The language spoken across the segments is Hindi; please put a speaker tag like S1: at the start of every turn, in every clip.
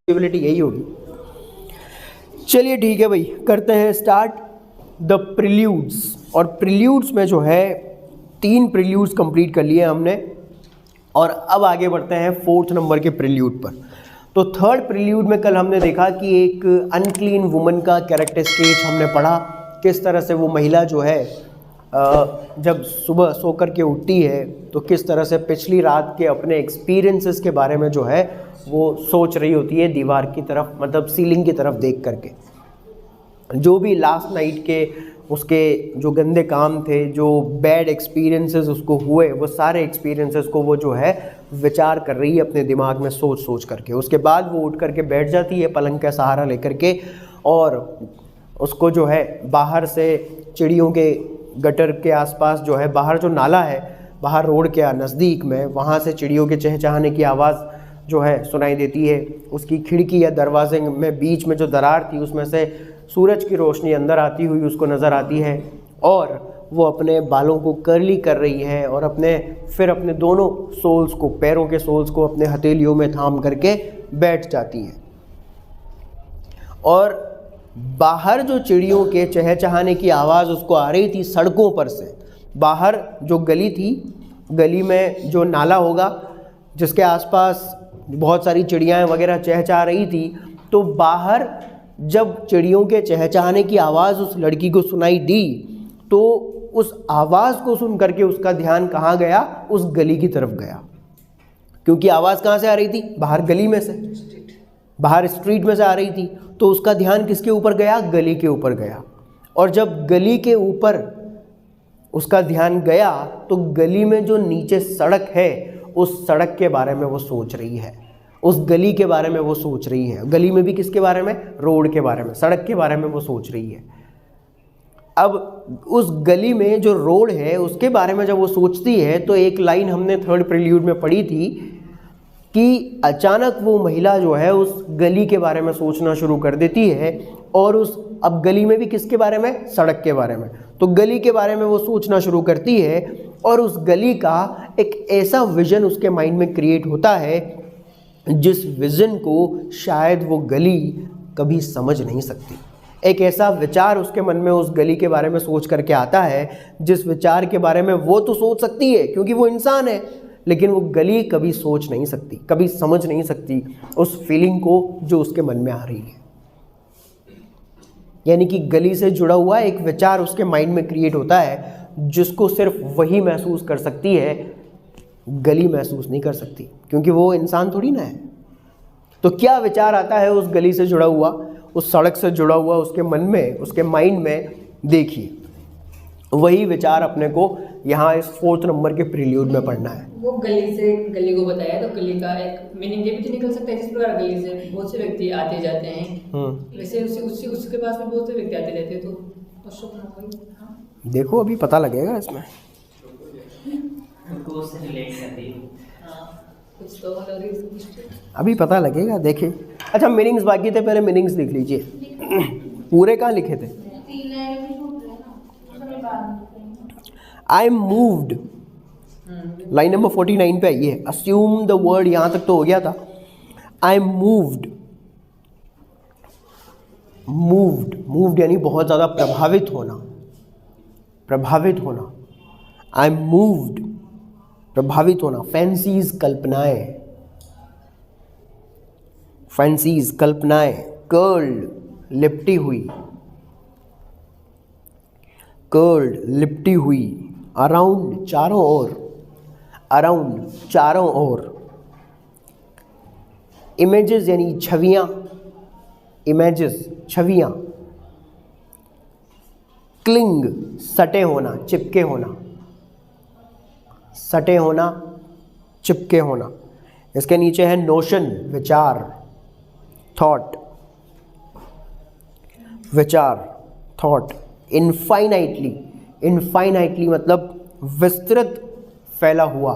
S1: प्रोबेबिलिटी यही होगी। चलिए ठीक है भाई, करते हैं स्टार्ट द प्रिल्यूड्स। और प्रिल्यूड्स में जो है 3 प्रिल्यूड्स कंप्लीट कर लिए हमने और अब आगे बढ़ते हैं 4th नंबर के प्रिल्यूड पर। तो 3rd प्रिल्यूड में कल हमने देखा कि एक अनक्लीन वुमन का कैरेक्टर स्केच हमने पढ़ा, किस तरह से वो महिला जो है जब सुबह सो कर के उठती है तो किस तरह से पिछली रात के अपने एक्सपीरियंसेस के बारे में जो है वो सोच रही होती है दीवार की तरफ, मतलब सीलिंग की तरफ देख करके। जो भी लास्ट नाइट के उसके जो गंदे काम थे, जो बैड एक्सपीरियंसेस उसको हुए, वो सारे एक्सपीरियंसेस को वो जो है विचार कर रही है अपने दिमाग में सोच सोच करके। उसके बाद वो उठ करके बैठ जाती है पलंग का सहारा लेकर के और उसको जो है बाहर से चिड़ियों के गटर के आसपास जो है, बाहर जो नाला है, बाहर रोड के नज़दीक में, वहाँ से चिड़ियों के चहचहाने की आवाज़ जो है सुनाई देती है। उसकी खिड़की या दरवाजे में बीच में जो दरार थी उसमें से सूरज की रोशनी अंदर आती हुई उसको नज़र आती है और वो अपने बालों को कर्ली कर रही है और फिर अपने दोनों सोल्स को, पैरों के सोल्स को अपने हथेलियों में थाम करके बैठ जाती है। और बाहर जो चिड़ियों के चहचहाने की आवाज़ उसको आ रही थी सड़कों पर से, बाहर जो गली थी, गली में जो नाला होगा जिसके आसपास बहुत सारी चिड़ियाँ वगैरह चहचहा रही थी, तो बाहर जब चिड़ियों के चहचहाने की आवाज़ उस लड़की को सुनाई दी तो उस आवाज़ को सुन करके उसका ध्यान कहाँ गया? उस गली की तरफ गया। क्योंकि आवाज़ कहाँ से आ रही थी? बाहर गली में से, बाहर स्ट्रीट में से आ रही थी। तो उसका ध्यान किसके ऊपर गया? गली के ऊपर गया। और जब गली के ऊपर उसका ध्यान गया तो गली में जो नीचे सड़क है उस सड़क के बारे में वो सोच रही है, उस गली के बारे में वो सोच रही है। गली में भी किसके बारे में? रोड के बारे में, सड़क के बारे में वो सोच रही है। अब उस गली में जो रोड है उसके बारे में जब वो सोचती है तो एक लाइन हमने 3rd प्रिल्यूड में पढ़ी थी कि अचानक वो महिला जो है उस गली के बारे में सोचना शुरू कर देती है और अब गली में भी किसके बारे में? सड़क के बारे में। तो गली के बारे में वो सोचना शुरू करती है और उस गली का एक ऐसा विज़न उसके माइंड में क्रिएट होता है जिस विज़न को शायद वो गली कभी समझ नहीं सकती। एक ऐसा विचार उसके मन में उस गली के बारे में सोच करके आता है जिस विचार के बारे में वो तो सोच सकती है क्योंकि वो इंसान है, लेकिन वो गली कभी सोच नहीं सकती, कभी समझ नहीं सकती उस फीलिंग को जो उसके मन में आ रही है। यानी कि गली से जुड़ा हुआ एक विचार उसके माइंड में क्रिएट होता है जिसको सिर्फ वही महसूस कर सकती है, गली महसूस नहीं कर सकती क्योंकि वो इंसान थोड़ी ना है। तो क्या विचार आता है उस गली से जुड़ा हुआ, उस सड़क से जुड़ा हुआ उसके मन में, उसके माइंड में? देखिए, वही विचार अपने को यहाँ इस 4th नंबर के प्रिल्यूड में पढ़ना है।
S2: वो गली से गली को बताया तो गली का एक मीनिंग ये भी तो निकल सकता है जिस प्रकार गली से बहुत से व्यक्ति आते जाते हैं, वैसे उसके पास में बहुत से व्यक्ति आते रहते हैं। तो स्वप्न कोई, हाँ
S1: देखो अभी पता लगेगा इसमें,
S2: कुछ तो
S1: अभी पता लगेगा, देखिए। अच्छा, मीनिंग्स बाकी थे, पहले मीनिंग्स लिख लीजिए। पूरे कहाँ लिखे थे? I am moved, line number 49 पे आइए। अस्यूम द वर्ड, यहाँ तक तो हो गया था। आई एम मूव्ड, मूव्ड यानी बहुत ज़्यादा प्रभावित होना, प्रभावित होना। आई एम मूव्ड, प्रभावित होना। फैंसीज, कल्पनाएं, फैंसीज, कल्पनाएं। कर्ल्ड, लिपटी हुई, कर्ल्ड, लिपटी हुई। अराउंड, चारों ओर, अराउंड, चारों ओर। इमेजेस यानी छवियां, इमेजेस, छवियां। क्लिंग, सटे होना, चिपके होना, सटे होना, चिपके होना। इसके नीचे है नोशन, विचार, थॉट, विचार, थॉट। इनफाइनाइटली, इनफाइनाइटली मतलब विस्तृत, फैला हुआ,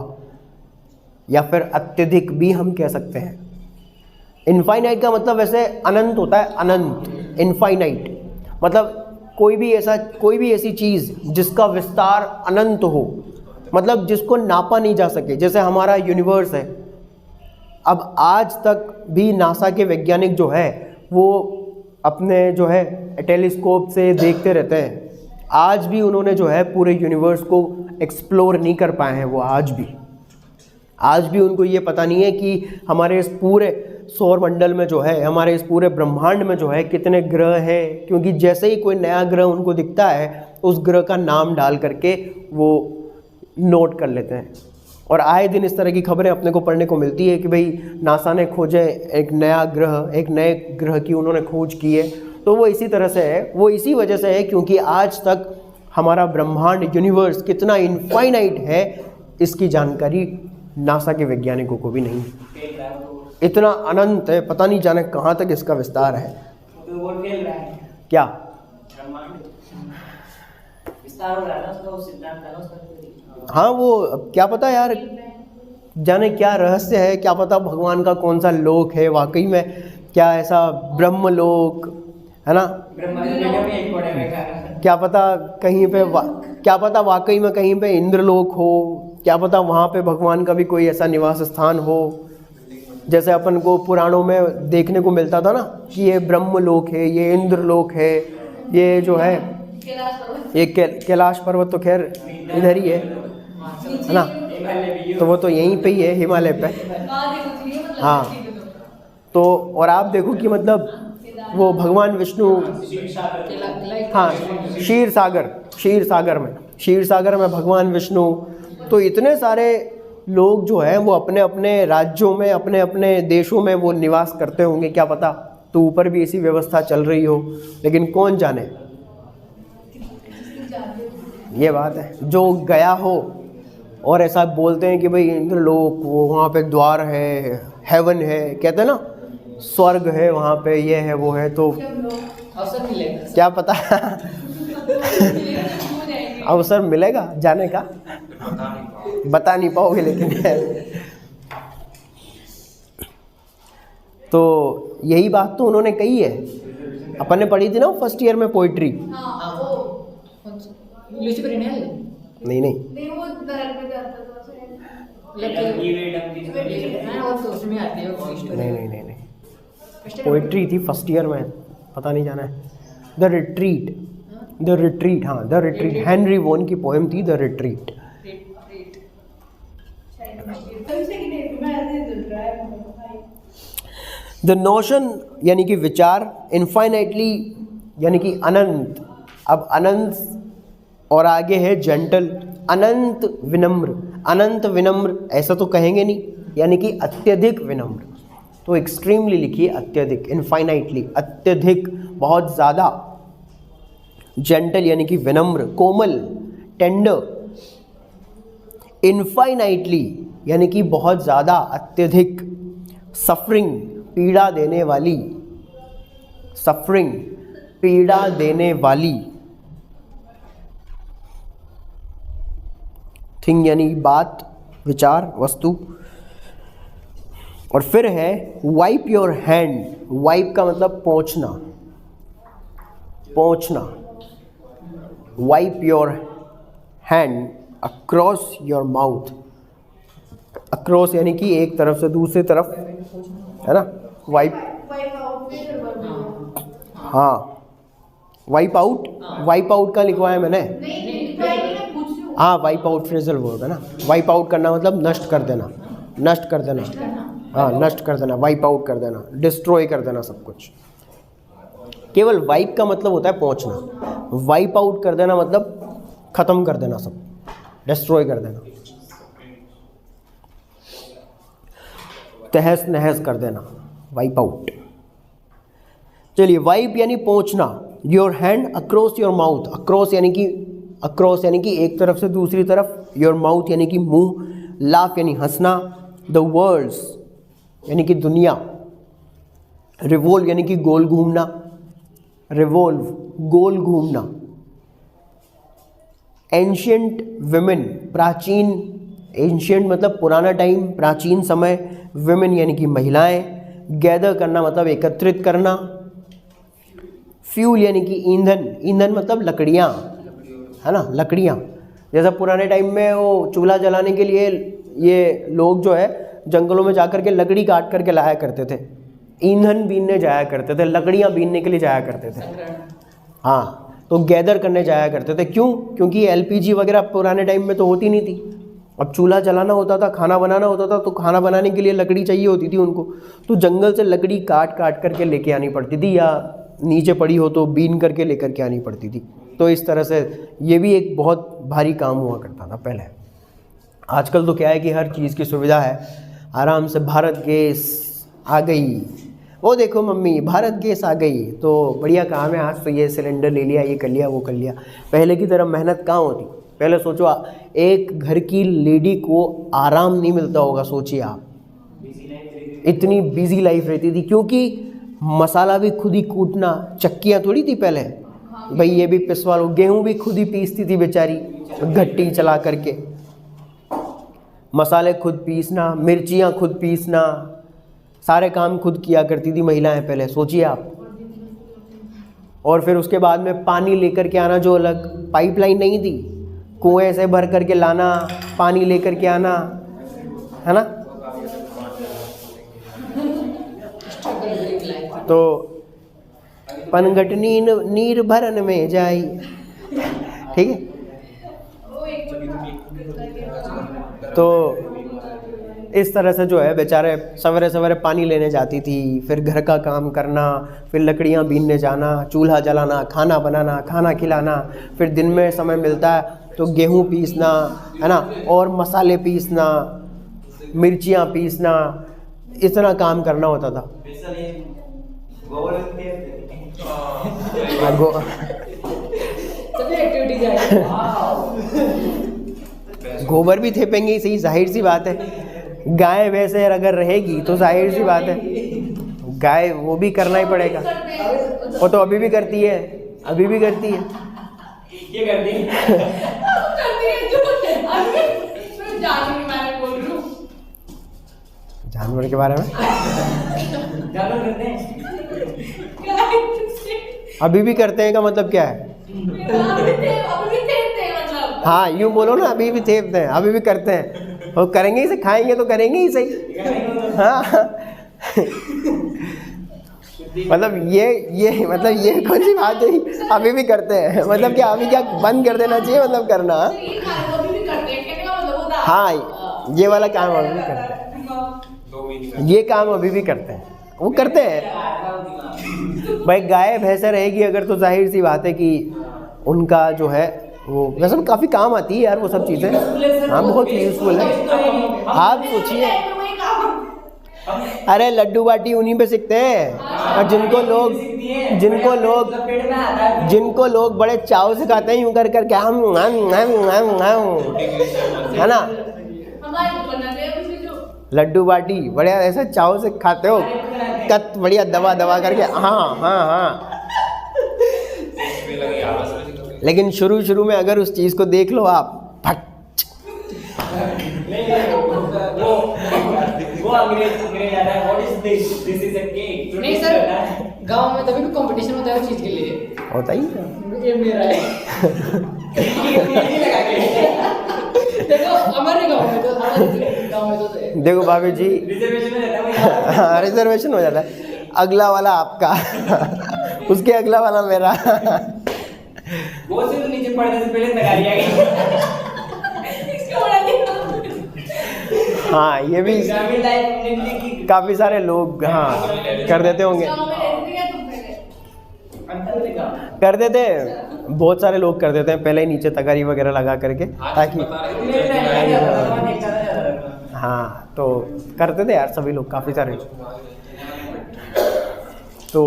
S1: या फिर अत्यधिक भी हम कह सकते हैं। इनफाइनाइट का मतलब वैसे अनंत होता है, अनंत। इनफाइनाइट मतलब कोई भी ऐसी चीज़ जिसका विस्तार अनंत हो, मतलब जिसको नापा नहीं जा सके। जैसे हमारा यूनिवर्स है, अब आज तक भी नासा के वैज्ञानिक जो है वो अपने जो है टेलीस्कोप से देखते रहते हैं। आज भी उन्होंने जो है पूरे यूनिवर्स को एक्सप्लोर नहीं कर पाए हैं वो। आज भी उनको ये पता नहीं है कि हमारे इस पूरे सौर मंडल में जो है, हमारे इस पूरे ब्रह्मांड में जो है कितने ग्रह हैं, क्योंकि जैसे ही कोई नया ग्रह उनको दिखता है उस ग्रह का नाम डाल करके वो नोट कर लेते हैं। और आए दिन इस तरह की खबरें अपने को पढ़ने को मिलती है कि भाई नासा ने खोजे एक नया ग्रह, एक नए ग्रह की उन्होंने खोज की है। तो वो इसी तरह से है, वो इसी वजह से है क्योंकि आज तक हमारा ब्रह्मांड यूनिवर्स कितना इनफाइनाइट है इसकी जानकारी नासा के वैज्ञानिकों को भी नहीं है। इतना अनंत है, पता नहीं जाने कहाँ तक इसका विस्तार है। क्या हाँ, वो क्या पता यार, जाने क्या रहस्य है, क्या पता भगवान का कौन सा लोक है वाकई में, क्या ऐसा ब्रह्म लोक है ना, क्या पता कहीं पे क्या पता वाकई में कहीं पे इंद्रलोक हो, क्या पता वहाँ पे भगवान का भी कोई ऐसा निवास स्थान हो जैसे अपन को पुराणों में देखने को मिलता था ना कि ये ब्रह्मलोक है, ये इंद्रलोक है, ये जो है ये कैलाश पर्वत तो खैर इधर ही है ना, तो वो तो यहीं पे ही है हिमालय पे। हाँ, तो और आप देखो कि मतलब वो भगवान विष्णु, हाँ क्षीर सागर में भगवान विष्णु, तो इतने सारे लोग जो हैं वो अपने अपने राज्यों में, अपने अपने देशों में वो निवास करते होंगे, क्या पता तो ऊपर भी इसी व्यवस्था चल रही हो, लेकिन कौन जाने। ये बात है, जो गया हो और ऐसा बोलते हैं कि भाई इंद्रलोक वो वहाँ पे द्वार है, हेवन है, कहते हैं ना स्वर्ग है वहाँ पे, ये है वो है, तो क्या पता अवसर मिलेगा जाने का, बता नहीं पाओगे लेकिन तो यही बात तो उन्होंने कही है। अपन ने पढ़ी थी ना फर्स्ट ईयर में पोइट्री। नहीं पोइट्री थी फर्स्ट ईयर में, पता नहीं जाना है। द रिट्रीट, हाँ द रिट्रीट, हेनरी वोन की पोएम थी द रिट्रीट। द नोशन यानी कि विचार, इनफाइनाइटली यानी कि अनंत, अब अनंत और आगे है जेंटल, अनंत विनम्र। अनंत विनम्र ऐसा तो कहेंगे नहीं, यानी कि अत्यधिक विनम्र, तो एक्सट्रीमली लिखिए अत्यधिक, इनफाइनाइटली अत्यधिक, बहुत ज़्यादा। जेंटल यानी कि विनम्र, कोमल, टेंडर। इनफाइनाइटली यानी कि बहुत ज़्यादा, अत्यधिक। सफरिंग, पीड़ा देने वाली, सफरिंग पीड़ा देने वाली। थिंग यानी बात, विचार, वस्तु। और फिर है वाइप योर हैंड। वाइप का मतलब पहुँचना, पहुँचना। Wipe your hand across your mouth. Across यानी कि एक तरफ से दूसरी तरफ, है ना, वाइप। हाँ, वाइप आउट, वाइप आउट का लिखवाया मैंने। हाँ, वाइप आउट फ्रेजल वर्ब है ना। वाइप आउट करना मतलब नष्ट कर देना, नष्ट कर देना। हाँ, नष्ट कर देना, वाइप आउट कर देना, डिस्ट्रॉय कर देना सब कुछ। केवल वाइप का मतलब होता है पहुंचना, वाइप आउट कर देना मतलब खत्म कर देना, सब डिस्ट्रॉय कर देना, तहस नहस कर देना, वाइप आउट। चलिए, वाइप यानी पहुंचना। Your hand across your mouth. Across यानी कि एक तरफ से दूसरी तरफ, योर माउथ यानी कि मुंह, लाफ यानी हंसना, द वर्ल्ड्स यानी कि दुनिया, रिवोल्व यानी कि गोल घूमना, रिवोल्व गोल घूमना। एंशियंट विमेन, प्राचीन, एंशियंट मतलब पुराना टाइम, प्राचीन समय, विमेन यानी कि महिलाएं। गैदर करना मतलब एकत्रित करना। फ्यूल यानी कि ईंधन, ईंधन मतलब लकड़ियाँ, है ना, लकड़ियाँ। जैसा पुराने टाइम में वो चूल्हा जलाने के लिए ये लोग जो है जंगलों में जाकर के लकड़ी काट करके लाया करते थे, ईंधन बीनने जाया करते थे, लकड़ियाँ बीनने के लिए जाया करते थे। हाँ, तो गैदर करने जाया करते थे। क्यों? क्योंकि एलपीजी वगैरह पुराने टाइम में तो होती नहीं थी। अब चूल्हा जलाना होता था, खाना बनाना होता था, तो खाना बनाने के लिए लकड़ी चाहिए होती थी उनको, तो जंगल से लकड़ी काट काट करके लेके आनी पड़ती थी, या नीचे पड़ी हो तो बीन करके लेकर के आनी पड़ती थी। तो इस तरह से ये भी एक बहुत भारी काम हुआ करता था पहले। आजकल तो क्या है कि हर चीज़ की सुविधा है, आराम से भारत गैस आ गई, वो देखो मम्मी भारत गैस आ गई, तो बढ़िया काम है। आज तो ये सिलेंडर ले लिया, ये कर लिया, वो कर लिया। पहले की तरह मेहनत कहाँ होती। पहले सोचो, एक घर की लेडी को आराम नहीं मिलता होगा, सोचिए आप, इतनी बिजी लाइफ रहती थी, क्योंकि मसाला भी खुद ही कूटना, चक्कियाँ थोड़ी थी पहले, भाई ये भी पिसवा लो, गेहूँ भी खुद ही पीसती थी बेचारी घट्टी चला करके, मसाले खुद पीसना, मिर्चियाँ खुद पीसना, सारे काम खुद किया करती थी महिलाएं पहले, सोचिए आप। और फिर उसके बाद में पानी लेकर के आना, जो अलग पाइपलाइन नहीं थी, कुएं से भर करके लाना, पानी लेकर के आना, है ना। तो पनघटनी नीर भरन में जाई, ठीक है। तो इस तरह से जो है बेचारे सवेरे सवेरे पानी लेने जाती थी, फिर घर का काम करना, फिर लकड़ियाँ बीनने जाना, चूल्हा जलाना, खाना बनाना, खाना खिलाना, फिर दिन में समय मिलता है तो गेहूँ पीसना, है ना, और मसाले पीसना, मिर्चियाँ पीसना, इतना काम करना होता था। गोबर भी थेपेंगे ही सही, जाहिर सी बात है। गाय वैसे अगर रहेगी तो जाहिर सी बात है गाय वो भी करना ही पड़ेगा। वो तो अभी भी करती है, अभी भी करती है।
S2: ये करती है
S1: जानवर के बारे में
S2: जानवर करते हैं,
S1: अभी भी करते हैं का मतलब क्या है? हाँ, यूँ बोलो ना, अभी भी थेपते हैं, अभी भी करते हैं, और करेंगे ही से, खाएंगे तो करेंगे ही सही। हाँ मतलब ये कौन सी बात है, अभी भी करते हैं मतलब क्या, अभी क्या बंद कर देना चाहिए मतलब करना? हाँ, ये वाला काम अभी भी करते हैं, ये काम अभी भी करते हैं, वो करते हैं। भाई गाय भैंसे रहेगी अगर तो जाहिर सी बात है कि उनका जो है वो वैसे में काफ़ी काम आती है यार वो सब चीज़ें। हाँ, बहुत यूज़फुल है। आप सोचिए, अरे लड्डू बाटी उन्हीं पे सीखते हैं, और जिनको लोग बड़े चाव से खाते हैं यूँ कर करके, है ना। लड्डू बाटी बढ़िया ऐसे चाव से खाते हो, कत बढ़िया दबा दबा करके, हाँ हाँ हाँ। लेकिन शुरू में अगर उस चीज़ को देख लो आप, फट
S2: वो अंग्रेज आता है, what is this is a cake. नहीं सर, गांव में तभी भी कंपटीशन होता है उस चीज के लिए,
S1: होता ही है।
S2: ये मेरा है देखो हमारे गांव में तो
S1: देखो भाभी जी,
S2: रिजर्वेशन में रहता है।
S1: हाँ, रिजर्वेशन हो जाता है, अगला वाला आपका उसके अगला वाला मेरा।
S2: वो सिर्फ नीचे पड़ने से पहले तैयारी आ गई।
S1: हाँ, ये भी काफ़ी सारे लोग हाँ कर देते होंगे, कर देते हैं, बहुत सारे लोग कर देते हैं पहले ही नीचे तगारी वगैरह लगा करके, ताकि हाँ, तो करते थे यार सभी लोग, काफ़ी सारे। तो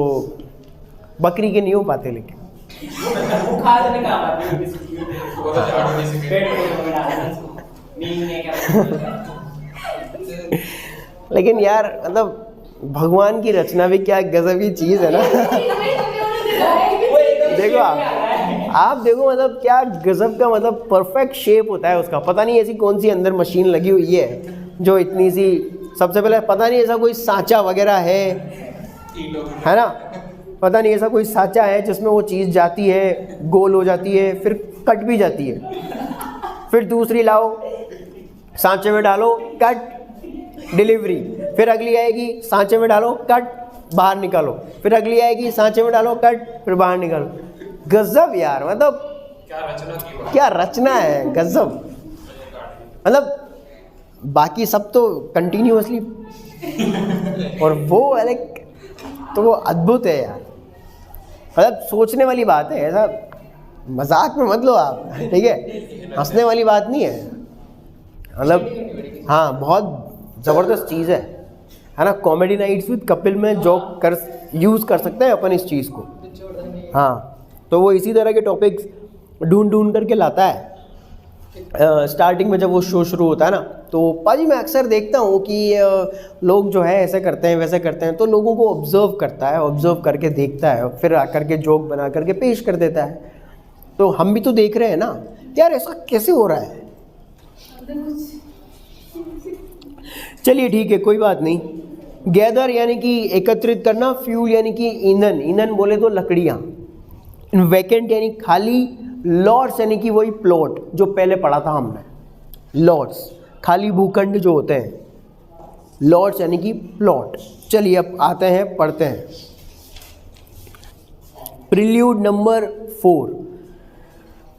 S1: बकरी के नहीं हो पाते, लेकिन लेकिन यार मतलब भगवान की रचना भी क्या गजब की चीज़ है ना। देखो आप देखो मतलब क्या गजब का मतलब परफेक्ट शेप होता है उसका। पता नहीं ऐसी कौन सी अंदर मशीन लगी हुई है जो इतनी सी, सबसे पहले पता नहीं ऐसा कोई सांचा वगैरह है ना, पता नहीं ऐसा कोई सांचा है जिसमें वो चीज़ जाती है, गोल हो जाती है, फिर कट भी जाती है, फिर दूसरी लाओ सांचे में डालो, कट, डिलीवरी। फिर अगली आएगी सांचे में डालो कट, बाहर निकालो। फिर अगली आएगी सांचे में डालो कट, फिर बाहर निकालो। गजब यार, मतलब क्या रचना है, गजब। मतलब बाकी सब तो कंटिन्यूअसली और वो अलग, तो वो अद्भुत है यार। मतलब सोचने वाली बात है, ऐसा मजाक में मत लो आप, ठीक है, हंसने वाली बात नहीं है। मतलब हाँ, बहुत ज़बरदस्त चीज़ है ना। कॉमेडी नाइट्स विद कपिल में जोक कर यूज़ कर सकते हैं अपन इस चीज़ को। हाँ, तो वो इसी तरह के टॉपिक्स ढूंढ करके लाता है। स्टार्टिंग में जब वो शो शुरू होता है ना, तो पाजी मैं अक्सर देखता हूँ कि लोग जो है ऐसे करते हैं वैसे करते हैं, तो लोगों को ऑब्जर्व करता है, ऑब्जर्व करके देखता है, फिर आकर के जोक बना करके पेश कर देता है। तो हम भी तो देख रहे हैं ना यार, ऐसा कैसे हो रहा है। चलिए ठीक है, कोई बात नहीं। गैदर यानी कि एकत्रित करना, फ्यूल यानी कि ईंधन, ईंधन बोले तो लकड़ियाँ, वैकेंट यानी खाली, लॉट्स यानी कि वही प्लॉट जो पहले पढ़ा था हमने, लॉट्स खाली भूखंड जो होते हैं, लॉट्स यानी कि प्लॉट। चलिए अब आते हैं, पढ़ते हैं। Prelude number 4।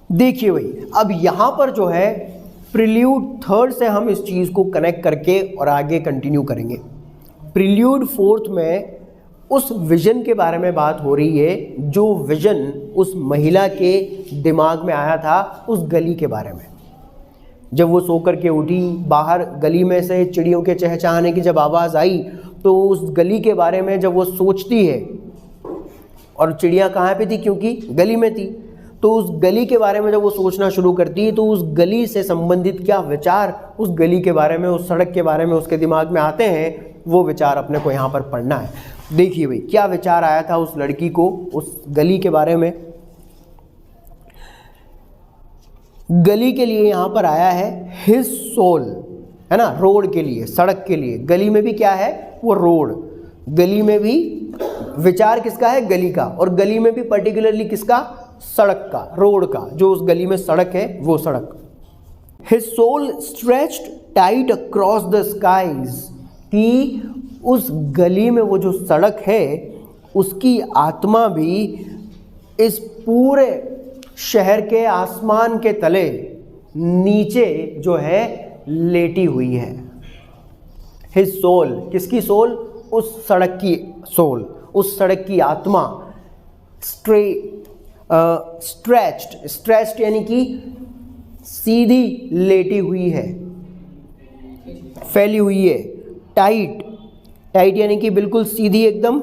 S1: देखिए भाई, अब यहाँ पर जो है प्रिल्यूड 3 से हम इस चीज़ को कनेक्ट करके और आगे कंटिन्यू करेंगे। प्रिल्यूड 4 में उस विज़न के बारे में बात हो रही है, जो विज़न उस महिला के दिमाग में आया था उस गली के बारे में। जब वो सो कर के उठी, बाहर गली में से चिड़ियों के चहचहाने की जब आवाज़ आई, तो उस गली के बारे में जब वो सोचती है, और चिड़िया कहाँ पे थी, क्योंकि गली में थी, तो उस गली के बारे में जब वो सोचना शुरू करती है, तो उस गली से संबंधित क्या विचार उस गली के बारे में, उस सड़क के बारे में उसके दिमाग में आते हैं, वो विचार अपने को यहाँ पर पढ़ना है। देखिए भाई, क्या विचार आया था उस लड़की को उस गली के बारे में। गली के लिए यहाँ पर आया है हिज सोल, है ना, रोड के लिए, सड़क के लिए। गली में भी क्या है, वो रोड। गली में भी विचार किसका है, गली का, और गली में भी पर्टिकुलरली किसका, सड़क का, रोड का, जो उस गली में सड़क है वो सड़क। His soul stretched tight across the skies, कि उस गली में वो जो सड़क है उसकी आत्मा भी इस पूरे शहर के आसमान के तले नीचे जो है लेटी हुई है। हिज सोल, किसकी सोल, उस सड़क की सोल, उस सड़क की आत्मा। स्ट्रेच्ड यानी कि सीधी लेटी हुई है, फैली हुई है। टाइट यानी कि बिल्कुल सीधी एकदम।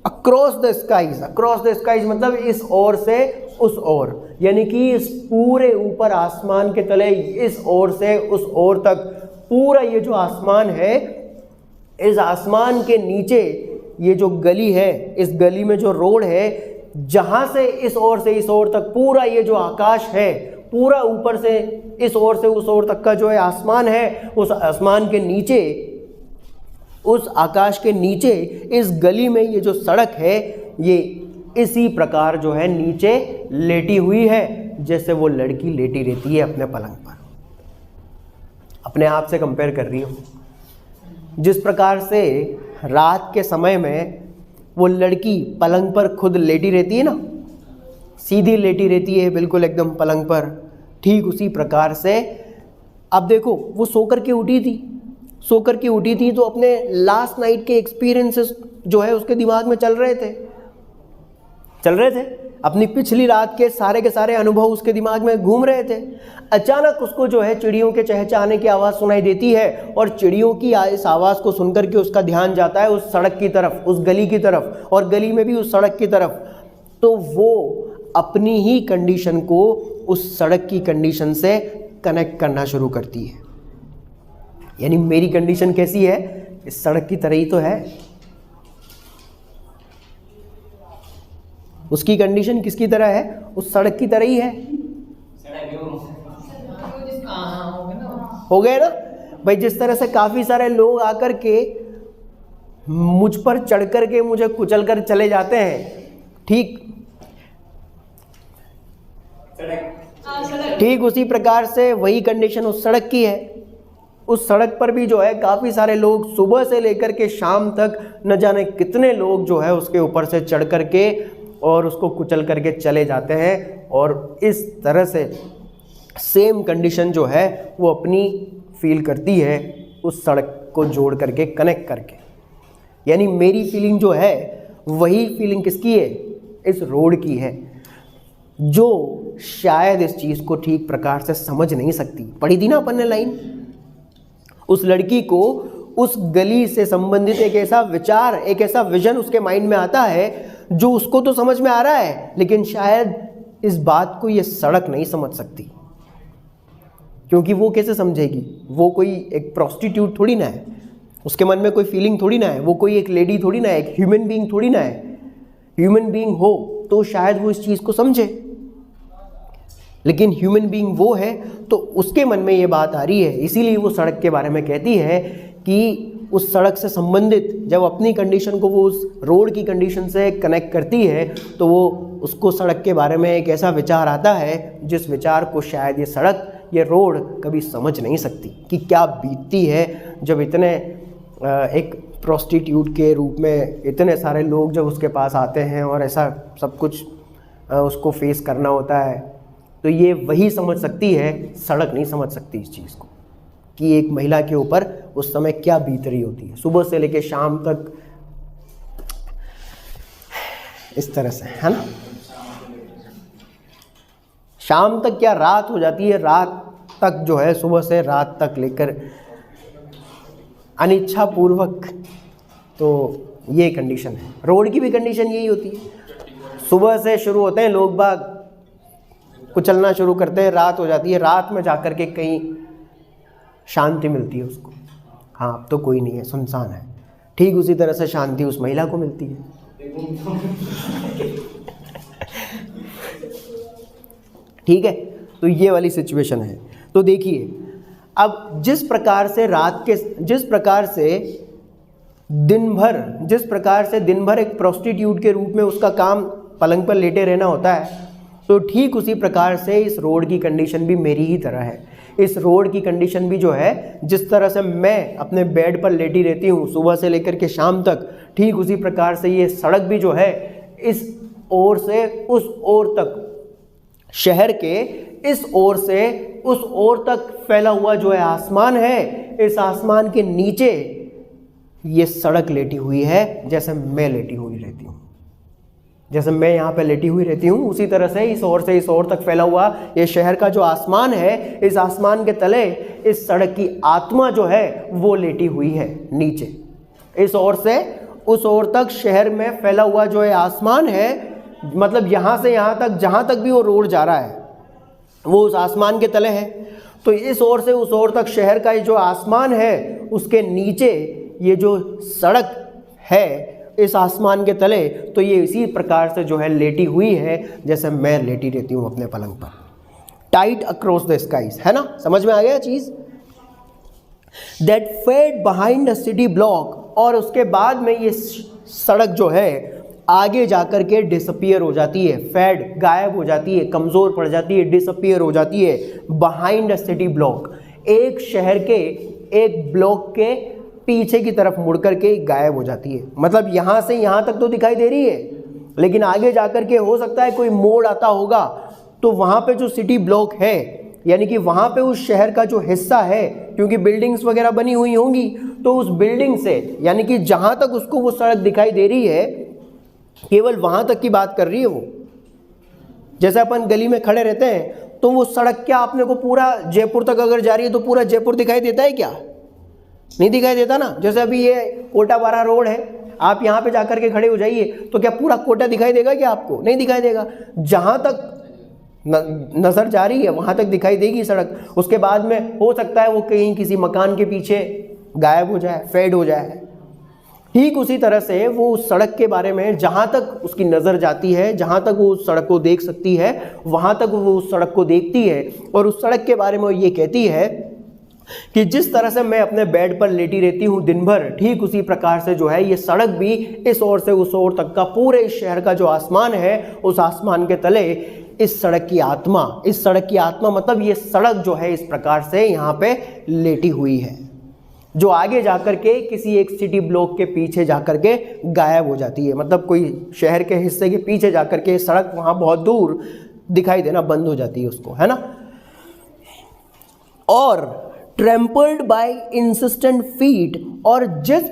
S1: Across the skies, across the skies मतलब इस ओर से उस ओर, यानी कि इस पूरे ऊपर आसमान के तले, इस ओर से उस ओर तक पूरा ये जो आसमान है, इस आसमान के नीचे ये जो गली है, इस गली में जो रोड है, जहाँ से इस ओर तक पूरा ये जो आकाश है, पूरा ऊपर से इस ओर से उस ओर तक का जो है आसमान है, उस आसमान के नीचे, उस आकाश के नीचे इस गली में ये जो सड़क है, ये इसी प्रकार जो है नीचे लेटी हुई है, जैसे वो लड़की लेटी रहती है अपने पलंग पर। अपने आप से कंपेयर कर रही हूँ। जिस प्रकार से रात के समय में वो लड़की पलंग पर खुद लेटी रहती है ना, सीधी लेटी रहती है बिल्कुल एकदम पलंग पर, ठीक उसी प्रकार से अब देखो वो सो कर के उठी थी तो अपने लास्ट नाइट के एक्सपीरियंसेस जो है उसके दिमाग में चल रहे थे। अपनी पिछली रात के सारे अनुभव उसके दिमाग में घूम रहे थे। अचानक उसको जो है चिड़ियों के चहचहाने की आवाज़ सुनाई देती है, और चिड़ियों की इस आवाज़ को सुनकर के उसका ध्यान जाता है उस सड़क की तरफ, उस गली की तरफ, और गली में भी उस सड़क की तरफ। तो वो अपनी ही कंडीशन को उस सड़क की कंडीशन से कनेक्ट करना शुरू करती है। यानी मेरी कंडीशन कैसी है, इस सड़क की तरह ही तो है। उसकी कंडीशन किसकी तरह है, उस सड़क की तरह ही है। हो गए ना भाई। जिस तरह से काफ़ी सारे लोग आकर के मुझ पर चढ़ कर के मुझे कुचल कर चले जाते हैं, ठीक उसी प्रकार से वही कंडीशन उस सड़क की है। उस सड़क पर भी जो है काफ़ी सारे लोग सुबह से लेकर के शाम तक न जाने कितने लोग जो है उसके ऊपर से चढ़ कर के और उसको कुचल करके चले जाते हैं। और इस तरह से सेम कंडीशन जो है वो अपनी फील करती है उस सड़क को जोड़ करके, कनेक्ट करके। यानी मेरी फीलिंग जो है वही फीलिंग किसकी है? इस रोड की है, जो शायद इस चीज़ को ठीक प्रकार से समझ नहीं सकती। पढ़ी थी ना अपन ने लाइन, उस लड़की को उस गली से संबंधित एक ऐसा विचार, एक ऐसा विजन उसके माइंड में आता है जो उसको तो समझ में आ रहा है, लेकिन शायद इस बात को ये सड़क नहीं समझ सकती। क्योंकि वो कैसे समझेगी? वो कोई एक प्रोस्टिट्यूट थोड़ी ना है, उसके मन में कोई फीलिंग थोड़ी ना है, वो कोई एक लेडी थोड़ी ना है, एक ह्यूमन बीइंग थोड़ी ना है। ह्यूमन बीइंग हो तो शायद वो इस चीज़ को समझे, लेकिन ह्यूमन बीइंग वो है तो उसके मन में ये बात आ रही है। इसीलिए वो सड़क के बारे में कहती है कि उस सड़क से संबंधित जब अपनी कंडीशन को वो उस रोड की कंडीशन से कनेक्ट करती है तो वो उसको सड़क के बारे में एक ऐसा विचार आता है जिस विचार को शायद ये सड़क, ये रोड कभी समझ नहीं सकती कि क्या बीतती है जब इतने एक प्रोस्टिट्यूट के रूप में इतने सारे लोग जब उसके पास आते हैं और ऐसा सब कुछ उसको फेस करना होता है। तो ये वही समझ सकती है, सड़क नहीं समझ सकती इस चीज़ को कि एक महिला के ऊपर उस समय क्या बीत रही होती है, सुबह से लेकर शाम तक, इस तरह से, है ना। शाम तक क्या, रात हो जाती है, रात तक जो है, सुबह से रात तक लेकर अनिच्छा पूर्वक। तो ये कंडीशन है, रोड की भी कंडीशन यही होती है। सुबह से शुरू होते हैं लोग बाग कुचलना शुरू करते हैं, रात हो जाती है, रात में जाकर के कहीं शांति मिलती है उसको। हाँ, अब तो कोई नहीं है, सुनसान है। ठीक उसी तरह से शांति उस महिला को मिलती है। ठीक है, तो ये वाली सिचुएशन है। तो देखिए, अब जिस प्रकार से दिन भर एक प्रोस्टिट्यूट के रूप में उसका काम पलंग पर लेटे रहना होता है, तो ठीक उसी प्रकार से इस रोड की कंडीशन भी मेरी ही तरह है। इस रोड की कंडीशन भी जो है, जिस तरह से मैं अपने बेड पर लेटी रहती हूँ सुबह से लेकर के शाम तक, ठीक उसी प्रकार से ये सड़क भी जो है इस ओर से उस ओर तक, शहर के इस ओर से उस ओर तक फैला हुआ जो है आसमान है, इस आसमान के नीचे ये सड़क लेटी हुई है, जैसे मैं लेटी हुई रहती हूँ। जैसे मैं यहाँ पे लेटी हुई रहती हूँ, उसी तरह से इस ओर तक फैला हुआ ये शहर का जो आसमान है, इस आसमान के तले इस सड़क की आत्मा जो है वो लेटी हुई है नीचे। इस ओर से उस ओर तक शहर में फैला हुआ जो है आसमान है, मतलब यहाँ से यहाँ तक, जहाँ तक भी वो रोड जा रहा है वो उस आसमान के तले है। तो इस ओर से उस ओर तक शहर का ये जो आसमान है, उसके नीचे ये जो सड़क है इस आसमान के तले, तो ये इसी प्रकार से जो है लेटी हुई है जैसे मैं लेटी रहती हूँ अपने पलंग पर, टाइट अक्रॉस द स्काईज, है ना। समझ में आ गया चीज़। That fade behind a city block, और उसके बाद में ये सड़क जो है आगे जाकर के डिसअपियर हो जाती है, फेड गायब हो जाती है, कमज़ोर पड़ जाती है, डिसअपियर हो जाती है बिहाइंड अ सिटी ब्लॉक, एक शहर के एक ब्लॉक के पीछे की तरफ मुड़ करके गायब हो जाती है। मतलब यहाँ से यहाँ तक तो दिखाई दे रही है, लेकिन आगे जाकर के हो सकता है कोई मोड़ आता होगा, तो वहाँ पे जो सिटी ब्लॉक है, यानी कि वहाँ पे उस शहर का जो हिस्सा है, क्योंकि बिल्डिंग्स वगैरह बनी हुई होंगी, तो उस बिल्डिंग से, यानी कि जहाँ तक उसको वो सड़क दिखाई दे रही है, केवल वहाँ तक की बात कर रही है वो। जैसे अपन गली में खड़े रहते हैं तो वो सड़क क्या अपने को पूरा जयपुर तक अगर जा रही है तो पूरा जयपुर दिखाई देता है क्या? नहीं दिखाई देता ना। जैसे अभी ये कोटा बारा रोड है, आप यहाँ पे जाकर के खड़े हो जाइए तो क्या पूरा कोटा दिखाई देगा क्या आपको? नहीं दिखाई देगा। जहाँ तक नज़र जा रही है वहाँ तक दिखाई देगी सड़क, उसके बाद में हो सकता है वो कहीं किसी मकान के पीछे गायब हो जाए, फेड हो जाए। ठीक उसी तरह से वो उस सड़क के बारे में जहाँ तक उसकी नज़र जाती है, जहाँ तक वो उस सड़क को देख सकती है, वहाँ तक वो उस सड़क को देखती है और उस सड़क के बारे में वो ये कहती है कि जिस तरह से मैं अपने बेड पर लेटी रहती हूँ दिन भर, ठीक उसी प्रकार से जो है ये सड़क भी इस ओर से उस ओर तक का पूरे इस शहर का जो आसमान है, उस आसमान के तले इस सड़क की आत्मा, इस सड़क की आत्मा मतलब ये सड़क जो है इस प्रकार से यहाँ पे लेटी हुई है, जो आगे जाकर के किसी एक सिटी ब्लॉक के पीछे जाकर के गायब हो जाती है। मतलब कोई शहर के हिस्से के पीछे जाकर के सड़क वहाँ बहुत दूर दिखाई देना बंद हो जाती है उसको, है ना। और ट्रैम्पल्ड बाय इंसिस्टेंट फीट, और जिस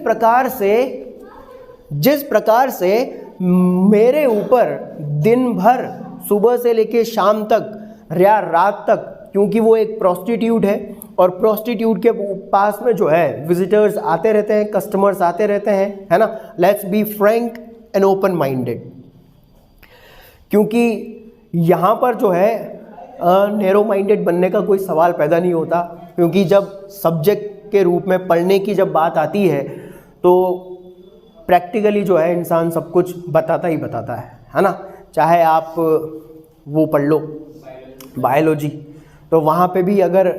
S1: प्रकार से मेरे ऊपर दिन भर सुबह से लेके शाम तक या रात तक, क्योंकि वो एक प्रोस्टिट्यूट है और प्रोस्टिट्यूट के पास में जो है विजिटर्स आते रहते हैं, कस्टमर्स आते रहते हैं, है ना। Let's be frank and open minded, क्योंकि यहाँ पर जो है नैरो माइंडेड बनने का कोई सवाल पैदा नहीं होता, क्योंकि जब सब्जेक्ट के रूप में पढ़ने की जब बात आती है तो प्रैक्टिकली जो है इंसान सब कुछ बताता ही बताता है ना। चाहे आप वो पढ़ लो बायोलॉजी, तो वहाँ पे भी अगर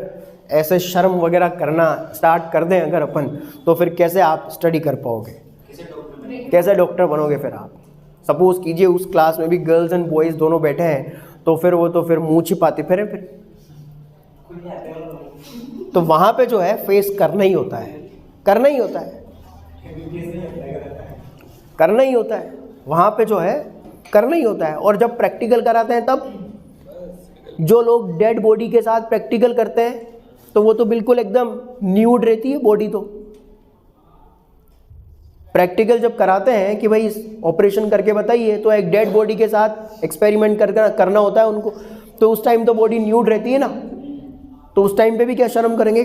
S1: ऐसे शर्म वगैरह करना स्टार्ट कर दें अगर अपन, तो फिर कैसे आप स्टडी कर पाओगे, कैसे डॉक्टर बनोगे फिर आप। सपोज़ कीजिए उस क्लास में भी गर्ल्स एंड बॉयज़ दोनों बैठे हैं, तो फिर वो तो फिर मुँह छिपाते फिर तो वहाँ पे जो है फेस करना ही होता है, करना ही होता है, करना ही होता है, वहाँ पे जो है करना ही होता है। और जब प्रैक्टिकल कराते हैं तब जो लोग डेड बॉडी के साथ प्रैक्टिकल करते हैं तो वो तो बिल्कुल एकदम न्यूड रहती है बॉडी। तो प्रैक्टिकल जब कराते हैं कि भाई ऑपरेशन करके बताइए, तो एक डेड बॉडी के साथ एक्सपेरिमेंट करना होता है उनको, तो उस टाइम तो बॉडी न्यूड रहती है ना, तो उस टाइम पे भी क्या शर्म करेंगे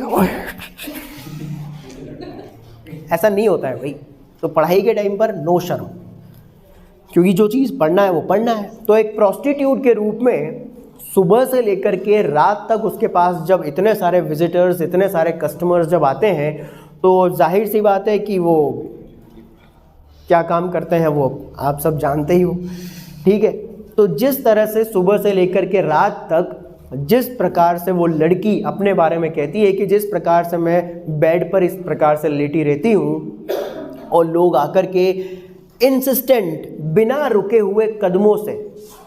S1: ऐसा नहीं होता है भाई। तो पढ़ाई के टाइम पर नो शर्म, क्योंकि जो चीज़ पढ़ना है वो पढ़ना है। तो एक प्रोस्टिट्यूट के रूप में सुबह से लेकर के रात तक उसके पास जब इतने सारे विजिटर्स, इतने सारे कस्टमर्स जब आते हैं, तो जाहिर सी बात है कि वो क्या काम करते हैं वो आप सब जानते ही हो, ठीक है। तो जिस तरह से सुबह से लेकर के रात तक जिस प्रकार से वो लड़की अपने बारे में कहती है कि जिस प्रकार से मैं बेड पर इस प्रकार से लेटी रहती हूँ और लोग आकर के इंसिस्टेंट बिना रुके हुए कदमों से,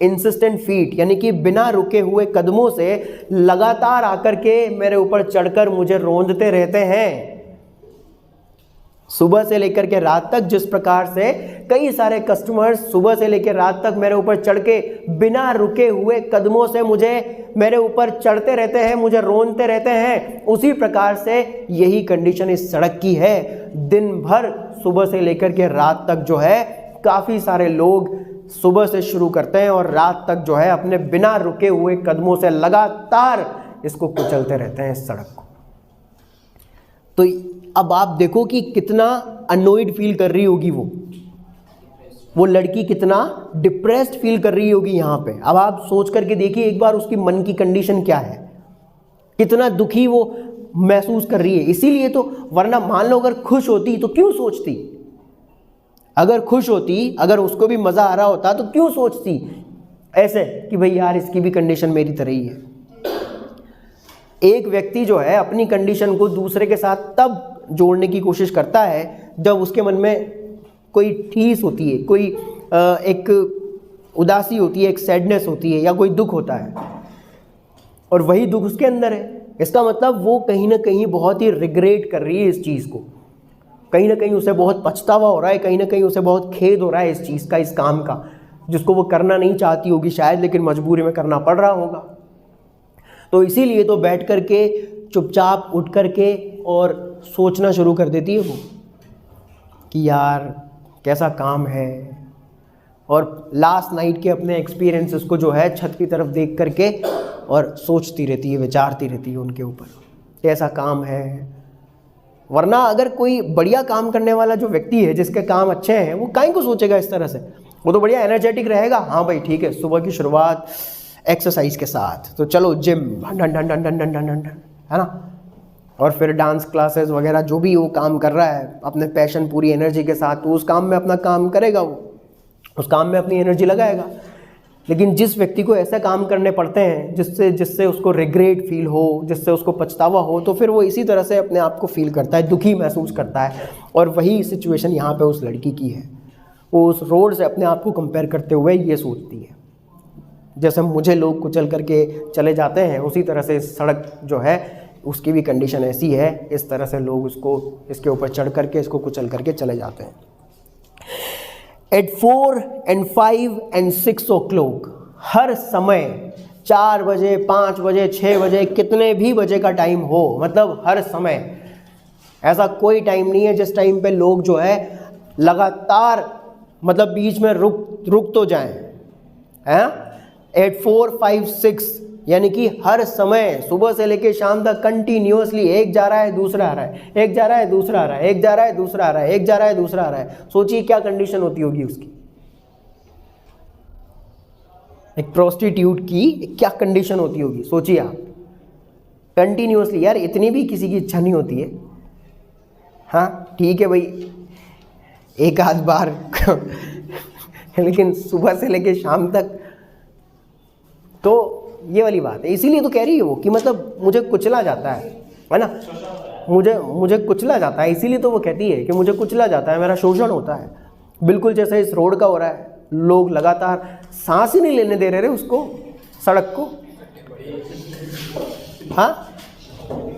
S1: इंसिस्टेंट फीट यानी कि बिना रुके हुए कदमों से लगातार आकर के मेरे ऊपर चढ़कर मुझे रोंदते रहते हैं सुबह से लेकर के रात तक। जिस प्रकार से कई सारे कस्टमर्स सुबह से लेकर रात तक मेरे ऊपर चढ़ के बिना रुके हुए कदमों से मेरे ऊपर चढ़ते रहते हैं, मुझे रोंदते रहते हैं, उसी प्रकार से यही कंडीशन इस सड़क की है। दिन भर सुबह से लेकर के रात तक जो है काफ़ी सारे लोग सुबह से शुरू करते हैं और रात तक जो है अपने बिना रुके हुए कदमों से लगातार इसको कुचलते रहते हैं इस सड़क को। तो अब आप देखो कि कितना अनोइड फील कर रही होगी वो लड़की, कितना डिप्रेस्ड फील कर रही होगी यहाँ पे। अब आप सोच करके देखिए एक बार उसकी मन की कंडीशन क्या है, कितना दुखी वो महसूस कर रही है। इसीलिए तो, वरना मान लो अगर खुश होती तो क्यों सोचती, अगर खुश होती, अगर उसको भी मज़ा आ रहा होता तो क्यों सोचती ऐसे कि भाई यार इसकी भी कंडीशन मेरी तरह ही है। एक व्यक्ति जो है अपनी कंडीशन को दूसरे के साथ तब जोड़ने की कोशिश करता है जब उसके मन में कोई ठेस होती है, कोई एक उदासी होती है, एक सैडनेस होती है या कोई दुख होता है और वही दुख उसके अंदर है। इसका मतलब वो कहीं ना कहीं बहुत ही रिग्रेट कर रही है इस चीज़ को, कहीं ना कहीं उसे बहुत पछतावा हो रहा है, कहीं ना कहीं उसे बहुत खेद हो रहा है इस चीज़ का, इस काम का, जिसको वो करना नहीं चाहती होगी शायद, लेकिन मजबूरी में करना पड़ रहा होगा। तो इसीलिए तो बैठ कर के चुपचाप उठ कर के और सोचना शुरू कर देती है वो कि यार कैसा काम है, और लास्ट नाइट के अपने एक्सपीरियंसेस को जो है छत की तरफ देख करके और सोचती रहती है, विचारती रहती है उनके ऊपर कैसा काम है। वरना अगर कोई बढ़िया काम करने वाला जो व्यक्ति है, जिसके काम अच्छे हैं, वो काहे को सोचेगा इस तरह से, वो तो बढ़िया एनर्जेटिक रहेगा। हाँ भाई ठीक है, सुबह की शुरुआत एक्सरसाइज के साथ, तो चलो gym done done done done done done done, है ना, और फिर डांस क्लासेस वगैरह जो भी वो काम कर रहा है अपने पैशन पूरी एनर्जी के साथ, तो उस काम में अपना काम करेगा, वो उस काम में अपनी एनर्जी लगाएगा। लेकिन जिस व्यक्ति को ऐसे काम करने पड़ते हैं जिससे उसको रिग्रेट फील हो, जिससे उसको पछतावा हो, तो फिर वो इसी तरह से अपने आप को फील करता है, दुखी महसूस करता है। और वही सिचुएशन यहाँ पे उस लड़की की है। वो उस रोड से अपने आप को कंपेयर करते हुए ये सोचती है। जैसे मुझे लोग कुचल करके चले जाते हैं, उसी तरह से सड़क जो है उसकी भी कंडीशन ऐसी है, इस तरह से लोग उसको इसके ऊपर चढ़ करके इसको कुचल करके चले जाते हैं। At 4 and 5 and 6 o'clock, हर समय 4 बजे 5 बजे 6 बजे कितने भी बजे का टाइम हो, मतलब हर समय, ऐसा कोई टाइम नहीं है जिस टाइम पे लोग जो है लगातार मतलब बीच में रुक तो जाएं, हैं। At 4, 5, 6 यानी कि हर समय सुबह से लेकर शाम तक कंटिन्यूअसली एक जा रहा है दूसरा आ रहा है, एक जा रहा है दूसरा आ रहा है, एक जा रहा है दूसरा आ रहा है, एक जा रहा है दूसरा आ रहा है। सोचिए क्या कंडीशन होती होगी उसकी, एक प्रोस्टिट्यूट की क्या कंडीशन होती होगी, सोचिए आप। कंटिन्यूअसली, यार इतनी भी किसी की इच्छा नहीं होती है। हाँ ठीक है भाई, एक आध बार लेकिन सुबह से लेकर शाम तक, तो ये वाली बात है। इसीलिए तो कह रही है वो कि मतलब मुझे कुचला जाता है ना, मुझे कुचला जाता है, इसीलिए तो वो कहती है कि मुझे कुचला जाता है, मेरा शोषण होता है। बिल्कुल जैसे इस रोड का हो रहा है, लोग लगातार सांस ही नहीं लेने दे रहे उसको, सड़क को। हाँ,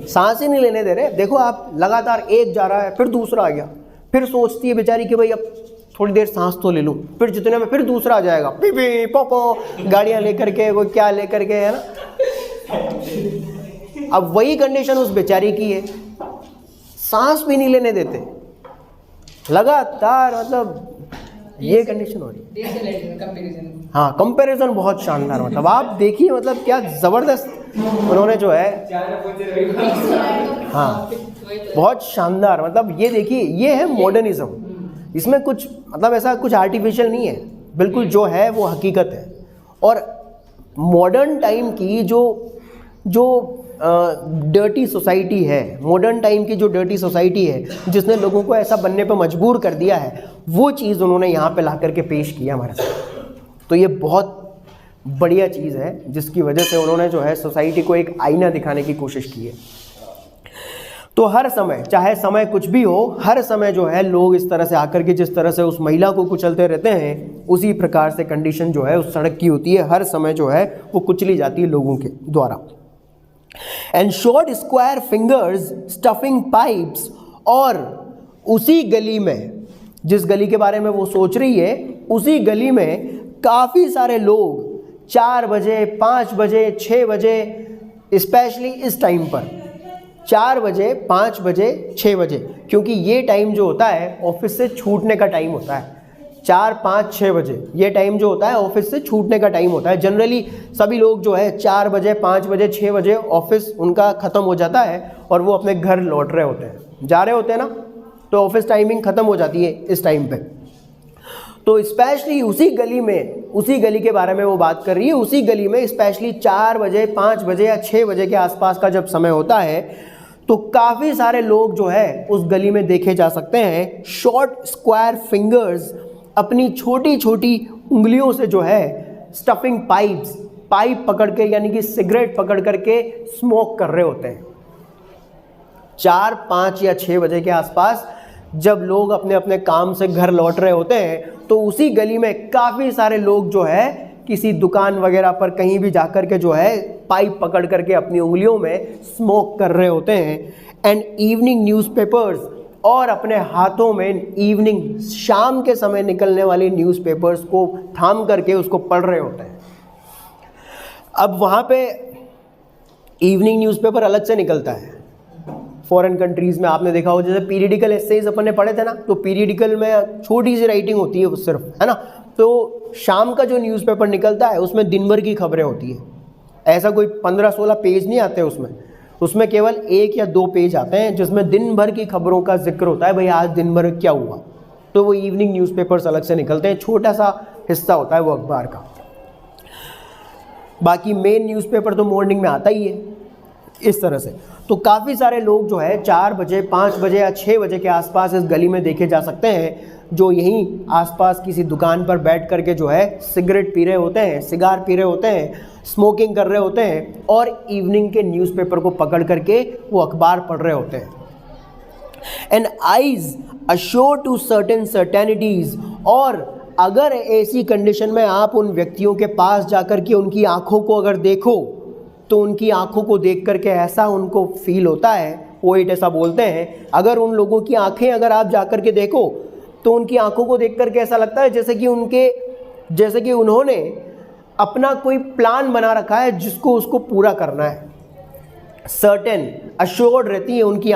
S1: सांस ही नहीं लेने दे रहे। देखो आप, लगातार एक जा रहा है फिर दूसरा आ गया, फिर सोचती है बेचारी कि भाई अब थोड़ी देर सांस तो ले लूँ, फिर जितने में फिर दूसरा आ जाएगा, पी पी पोपो, गाड़ियाँ लेकर के, कोई क्या लेकर के, है ना। अब वही कंडीशन उस बेचारी की है, सांस भी नहीं लेने देते लगातार, मतलब ये कंडीशन हो रही है। हाँ, कंपैरिजन बहुत शानदार, मतलब आप देखिए, मतलब क्या ज़बरदस्त उन्होंने जो है, हाँ बहुत शानदार, मतलब ये देखिए, ये है मॉडर्निज्म। इसमें कुछ मतलब ऐसा कुछ आर्टिफिशियल नहीं है, बिल्कुल जो है वो हकीकत है। और मॉडर्न टाइम की जो डर्टी सोसाइटी है, मॉडर्न टाइम की जो डर्टी सोसाइटी है जिसने लोगों को ऐसा बनने पर मजबूर कर दिया है, वो चीज़ उन्होंने यहाँ पे ला करके पेश किया हमारे साथ। तो ये बहुत बढ़िया चीज़ है जिसकी वजह से उन्होंने जो है सोसाइटी को एक आईना दिखाने की कोशिश की है। तो हर समय, चाहे समय कुछ भी हो, हर समय जो है लोग इस तरह से आकर के जिस तरह से उस महिला को कुचलते रहते हैं, उसी प्रकार से कंडीशन जो है उस सड़क की होती है। हर समय जो है वो कुचली जाती है लोगों के द्वारा। And short square fingers stuffing pipes, और उसी गली में, जिस गली के बारे में वो सोच रही है, उसी गली में काफ़ी सारे लोग 4 बजे 5 बजे 6 बजे, स्पेशली इस टाइम पर 4 बजे 5 बजे 6 बजे, क्योंकि ये टाइम जो होता है ऑफिस से छूटने का टाइम होता है। 4 5 6 बजे ये टाइम जो होता है ऑफिस से छूटने का टाइम होता है। जनरली सभी लोग जो है 4 बजे 5 बजे 6 बजे ऑफिस उनका ख़त्म हो जाता है और वो अपने घर लौट रहे होते हैं, जा रहे होते हैं ना, तो ऑफिस टाइमिंग ख़त्म हो जाती है इस टाइम पे। तो स्पेशली उसी गली में, उसी गली के बारे में वो बात कर रही है, उसी गली में स्पेशली 4 बजे 5 बजे या 6 बजे के आसपास का जब समय होता है, तो काफ़ी सारे लोग जो है उस गली में देखे जा सकते हैं। शॉर्ट स्क्वायर फिंगर्स, अपनी छोटी छोटी उंगलियों से जो है स्टफिंग पाइप्स, पाइप पकड़ के, यानी कि सिगरेट पकड़ करके स्मोक कर रहे होते हैं। 4 5 या 6 बजे के आसपास जब लोग अपने अपने काम से घर लौट रहे होते हैं, तो उसी गली में काफ़ी सारे लोग जो है किसी दुकान वगैरह पर कहीं भी जाकर के जो है पाइप पकड़ करके अपनी उंगलियों में स्मोक कर रहे होते हैं। एंड इवनिंग न्यूज़पेपर्स, और अपने हाथों में इवनिंग, शाम के समय निकलने वाली न्यूज़पेपर्स को थाम करके उसको पढ़ रहे होते हैं। अब वहाँ पे इवनिंग न्यूज़पेपर अलग से निकलता है। फॉरेन कंट्रीज़ में आपने देखा हो, जैसे पीरियडिकल एसेज अपन ने पढ़े थे ना, तो पीरियडिकल में छोटी सी राइटिंग होती है वो सिर्फ, है ना। तो शाम का जो न्यूज़पेपर निकलता है उसमें दिन भर की खबरें होती है। ऐसा कोई 15-16 पेज नहीं आते उसमें केवल 1 या 2 पेज आते हैं जिसमें दिन भर की खबरों का जिक्र होता है, भाई आज दिन भर क्या हुआ। तो वो इवनिंग न्यूज़पेपर्स अलग से निकलते हैं, छोटा सा हिस्सा होता है वो अखबार का। बाकी मेन न्यूज़पेपर तो मॉर्निंग में आता ही है इस तरह से। तो काफ़ी सारे लोग जो है 4 बजे 5 बजे या 6 बजे के आसपास इस गली में देखे जा सकते हैं, जो यहीं आसपास किसी दुकान पर बैठ करके जो है सिगरेट पी रहे होते हैं, सिगार पी रहे होते हैं, स्मोकिंग कर रहे होते हैं, और इवनिंग के न्यूज़पेपर को पकड़ करके वो अखबार पढ़ रहे होते हैं। And eyes assure to certain certainties, और अगर ऐसी कंडीशन में आप उन व्यक्तियों के पास जाकर के उनकी आंखों को अगर देखो तो उनकी आंखों को देख करके ऐसा उनको फील होता है, पोएट ऐसा बोलते हैं, अगर उन लोगों की आंखें अगर आप जाकर के देखो तो उनकी आंखों को देख करके ऐसा लगता है जैसे कि उन्होंने अपना कोई प्लान बना रखा है जिसको उसको पूरा करना है। सर्टेन, अश्योर्ड रहती है उनकी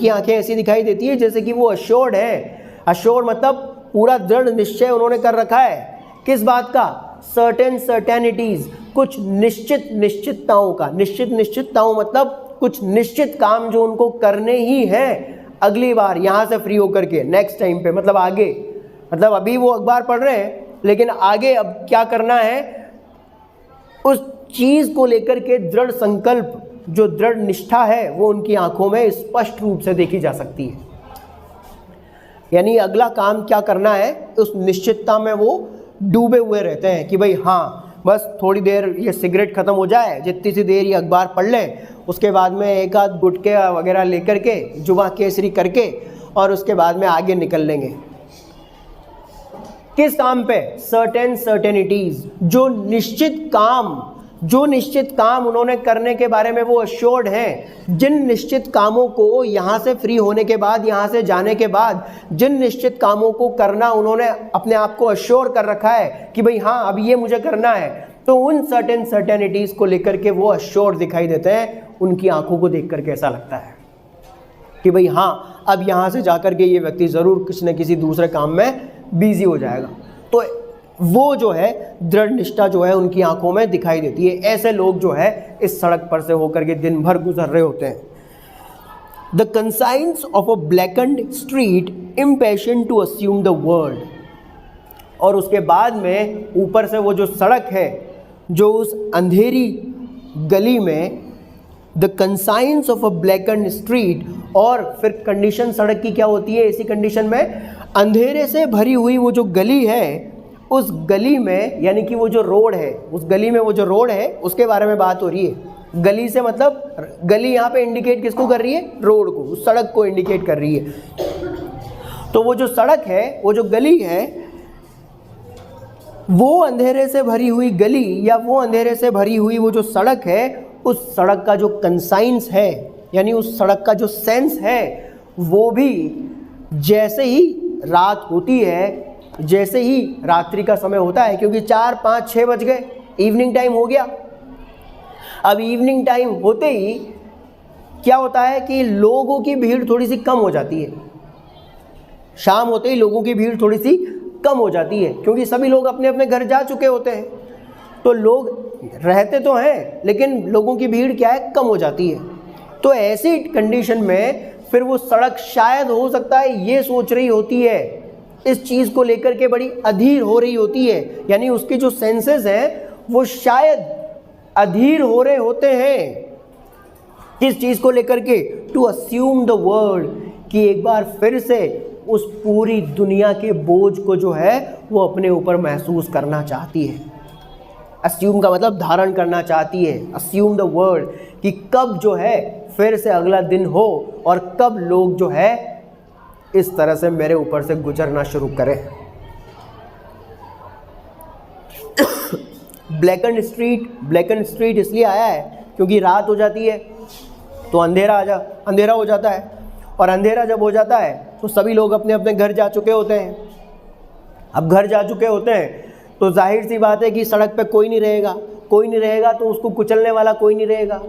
S1: आंखें ऐसी दिखाई देती है जैसे कि वो अश्योर्ड है। अश्योर्ड मतलब पूरा दृढ़ निश्चय उन्होंने कर रखा है। किस बात का? सर्टेन सर्टेनिटीज, कुछ निश्चितताओं का। निश्चितताओं मतलब कुछ निश्चित काम जो उनको करने ही हैं अगली बार यहाँ से फ्री होकर के, नेक्स्ट टाइम पे, मतलब आगे, मतलब अभी वो अखबार पढ़ रहे हैं लेकिन आगे अब क्या करना है उस चीज़ को लेकर के दृढ़ संकल्प, जो दृढ़ निष्ठा है वो उनकी आंखों में स्पष्ट रूप से देखी जा सकती है। यानी अगला काम क्या करना है उस निश्चितता में वो डूबे हुए रहते हैं कि भाई हाँ बस थोड़ी देर ये सिगरेट ख़त्म हो जाए, जितनी सी देर ये अखबार पढ़ लें, उसके बाद में एक आध गुटके वगैरह लेकर के जुबां केसरी करके और उसके बाद में आगे निकल लेंगे। किस काम पे? सर्टेन सर्टेनिटीज, जो निश्चित काम उन्होंने करने के बारे में वो अश्योर्ड हैं। जिन निश्चित कामों को यहाँ से फ्री होने के बाद, यहाँ से जाने के बाद, जिन निश्चित कामों को करना उन्होंने अपने आप को अश्योर कर रखा है कि भाई हाँ अब ये मुझे करना है, तो उन सर्टेनिटीज को लेकर के वो अश्योर्ड दिखाई देते हैं। उनकी आंखों को देख करके ऐसा लगता है कि भाई हाँ अब यहाँ से जाकर के ये व्यक्ति ज़रूर किसी न किसी दूसरे काम में बिजी हो जाएगा। तो वो जो है दृढ़ निष्ठा जो है उनकी आंखों में दिखाई देती है। ऐसे लोग जो है इस सड़क पर से होकर के दिन भर गुजर रहे होते हैं। The conscience of a blackened street impatient to assume the world. और उसके बाद में ऊपर से वो जो सड़क है जो उस अंधेरी गली में, the conscience of a blackened street, और फिर कंडीशन सड़क की क्या होती है ऐसी कंडीशन में? अंधेरे से भरी हुई वो जो गली है, उस गली में, यानी कि वो जो रोड है, उस गली में वो जो रोड है उसके बारे में बात हो रही है। गली से मतलब गली यहाँ पे इंडिकेट किसको कर रही है? रोड को, उस सड़क को इंडिकेट कर रही है। तो वो जो सड़क है, वो जो गली है, वो अंधेरे से भरी हुई गली या वो अंधेरे से भरी हुई वो जो सड़क है, उस सड़क का जो कंसाइंस है, यानी उस सड़क का जो सेंस है, वो भी जैसे ही रात होती है, जैसे ही रात्रि का समय होता है, क्योंकि 4, 5, 6 बज गए, इवनिंग टाइम हो गया। अब इवनिंग टाइम होते ही क्या होता है कि लोगों की भीड़ थोड़ी सी कम हो जाती है। शाम होते ही लोगों की भीड़ थोड़ी सी कम हो जाती है, क्योंकि सभी लोग अपने अपने घर जा चुके होते हैं। तो लोग रहते तो हैं लेकिन लोगों की भीड़ क्या है? कम हो जाती है। तो ऐसी कंडीशन में फिर वो सड़क शायद हो सकता है ये सोच रही होती है, इस चीज़ को लेकर के बड़ी अधीर हो रही होती है, यानी उसके जो सेंसेस हैं वो शायद अधीर हो रहे होते हैं। किस चीज़ को लेकर के? टू अस्यूम द वर्ल्ड, कि एक बार फिर से उस पूरी दुनिया के बोझ को जो है वो अपने ऊपर महसूस करना चाहती है। अस्यूम का मतलब धारण करना चाहती है। अस्यूम द वर्ल्ड, कि कब जो है फिर से अगला दिन हो और कब लोग जो है इस तरह से मेरे ऊपर से गुजरना शुरू करें। ब्लैकेंड स्ट्रीट इसलिए आया है क्योंकि रात हो जाती है तो अंधेरा हो जाता है, और अंधेरा जब हो जाता है तो सभी लोग अपने अपने घर जा चुके होते हैं। अब घर जा चुके होते हैं तो जाहिर सी बात है कि सड़क पे कोई नहीं रहेगा तो उसको कुचलने वाला कोई नहीं रहेगा।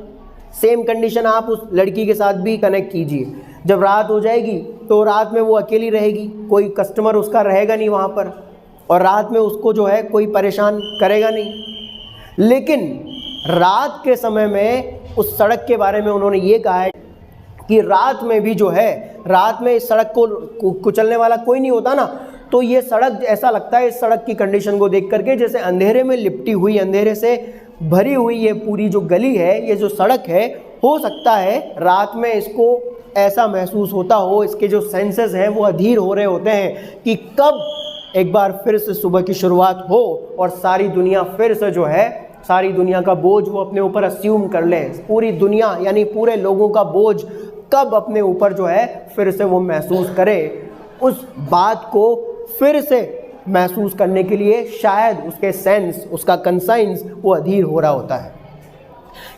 S1: सेम कंडीशन आप उस लड़की के साथ भी कनेक्ट कीजिए। जब रात हो जाएगी तो रात में वो अकेली रहेगी, कोई कस्टमर उसका रहेगा नहीं वहाँ पर, और रात में उसको जो है कोई परेशान करेगा नहीं। लेकिन रात के समय में उस सड़क के बारे में उन्होंने ये कहा है कि रात में भी जो है, रात में इस सड़क को कुचलने वाला कोई नहीं होता ना, तो ये सड़क ऐसा लगता है, इस सड़क की कंडीशन को देख करके, जैसे अंधेरे में लिपटी हुई, अंधेरे से भरी हुई ये पूरी जो गली है, ये जो सड़क है, हो सकता है रात में इसको ऐसा महसूस होता हो, इसके जो सेंसेस हैं वो अधीर हो रहे होते हैं कि कब एक बार फिर से सुबह की शुरुआत हो और सारी दुनिया फिर से जो है, सारी दुनिया का बोझ वो अपने ऊपर अस्यूम कर ले। पूरी दुनिया यानी पूरे लोगों का बोझ कब अपने ऊपर जो है फिर से वो महसूस करे, उस बात को फिर से महसूस करने के लिए शायद उसके सेंस, उसका कंसाइंस वो अधीर हो रहा होता है।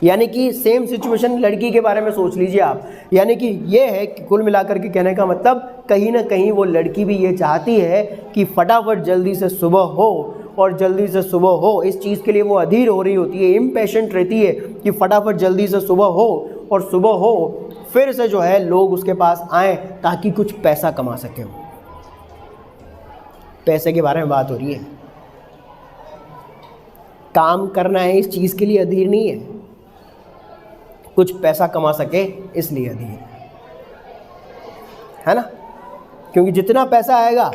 S1: यानी कि सेम सिचुएशन लड़की के बारे में सोच लीजिए आप। यानी कि ये है कि कुल मिलाकर के कहने का मतलब कहीं ना कहीं वो लड़की भी ये चाहती है कि फटाफट जल्दी से सुबह हो, और जल्दी से सुबह हो इस चीज़ के लिए वो अधीर हो रही होती है, इम्पेशेंट रहती है कि फटाफट जल्दी से सुबह हो, और सुबह हो फिर से जो है लोग उसके पास आएँ ताकि कुछ पैसा कमा सके। वो पैसे के बारे में बात हो रही है, काम करना है इस चीज़ के लिए अधीर नहीं है, कुछ पैसा कमा सके इसलिए अधीर है ना। क्योंकि जितना पैसा आएगा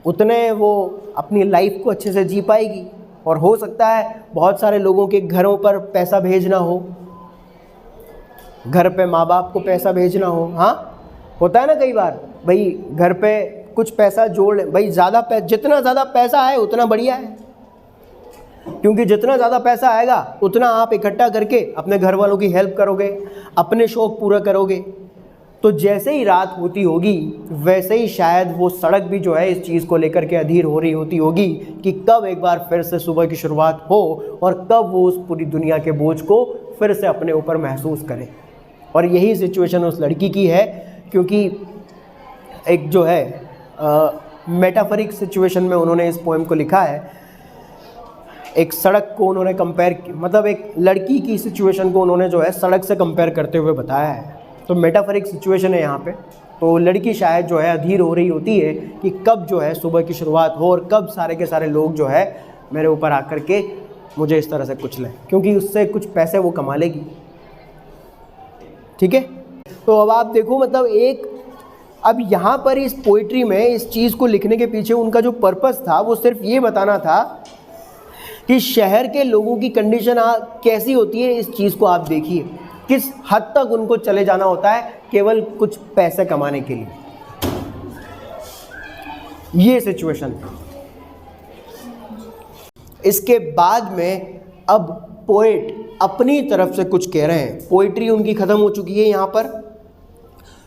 S1: उतने वो अपनी लाइफ को अच्छे से जी पाएगी। और हो सकता है बहुत सारे लोगों के घरों पर पैसा भेजना हो, घर पे माँ बाप को पैसा भेजना हो। हाँ होता है ना कई बार, भाई घर पे कुछ पैसा जोड़ ले, भाई जितना ज़्यादा पैसा आए उतना बढ़िया है, क्योंकि जितना ज़्यादा पैसा आएगा उतना आप इकट्ठा करके अपने घर वालों की हेल्प करोगे, अपने शौक़ पूरा करोगे। तो जैसे ही रात होती होगी वैसे ही शायद वो सड़क भी जो है इस चीज़ को लेकर के अधीर हो रही होती होगी कि कब एक बार फिर से सुबह की शुरुआत हो और कब वो उस पूरी दुनिया के बोझ को फिर से अपने ऊपर महसूस करे। और यही सिचुएशन उस लड़की की है, क्योंकि एक जो है मेटाफरिक सिचुएशन में उन्होंने इस पोएम को लिखा है। एक सड़क को उन्होंने मतलब एक लड़की की सिचुएशन को उन्होंने जो है सड़क से कंपेयर करते हुए बताया है। तो मेटाफरिक सिचुएशन है यहाँ पे। तो लड़की शायद जो है अधीर हो रही होती है कि कब जो है सुबह की शुरुआत हो और कब सारे के सारे लोग जो है मेरे ऊपर आकर के मुझे इस तरह से कुछ लें, क्योंकि उससे कुछ पैसे वो कमा लेगी। ठीक है, तो अब आप देखो मतलब अब यहाँ पर इस पोइट्री में इस चीज़ को लिखने के पीछे उनका जो पर्पस था वो सिर्फ ये बताना था कि शहर के लोगों की कंडीशन कैसी होती है। इस चीज़ को आप देखिए, किस हद तक उनको चले जाना होता है केवल कुछ पैसे कमाने के लिए। ये सिचुएशन था। इसके बाद में अब पोएट अपनी तरफ से कुछ कह रहे हैं। पोइट्री उनकी ख़त्म हो चुकी है। यहाँ पर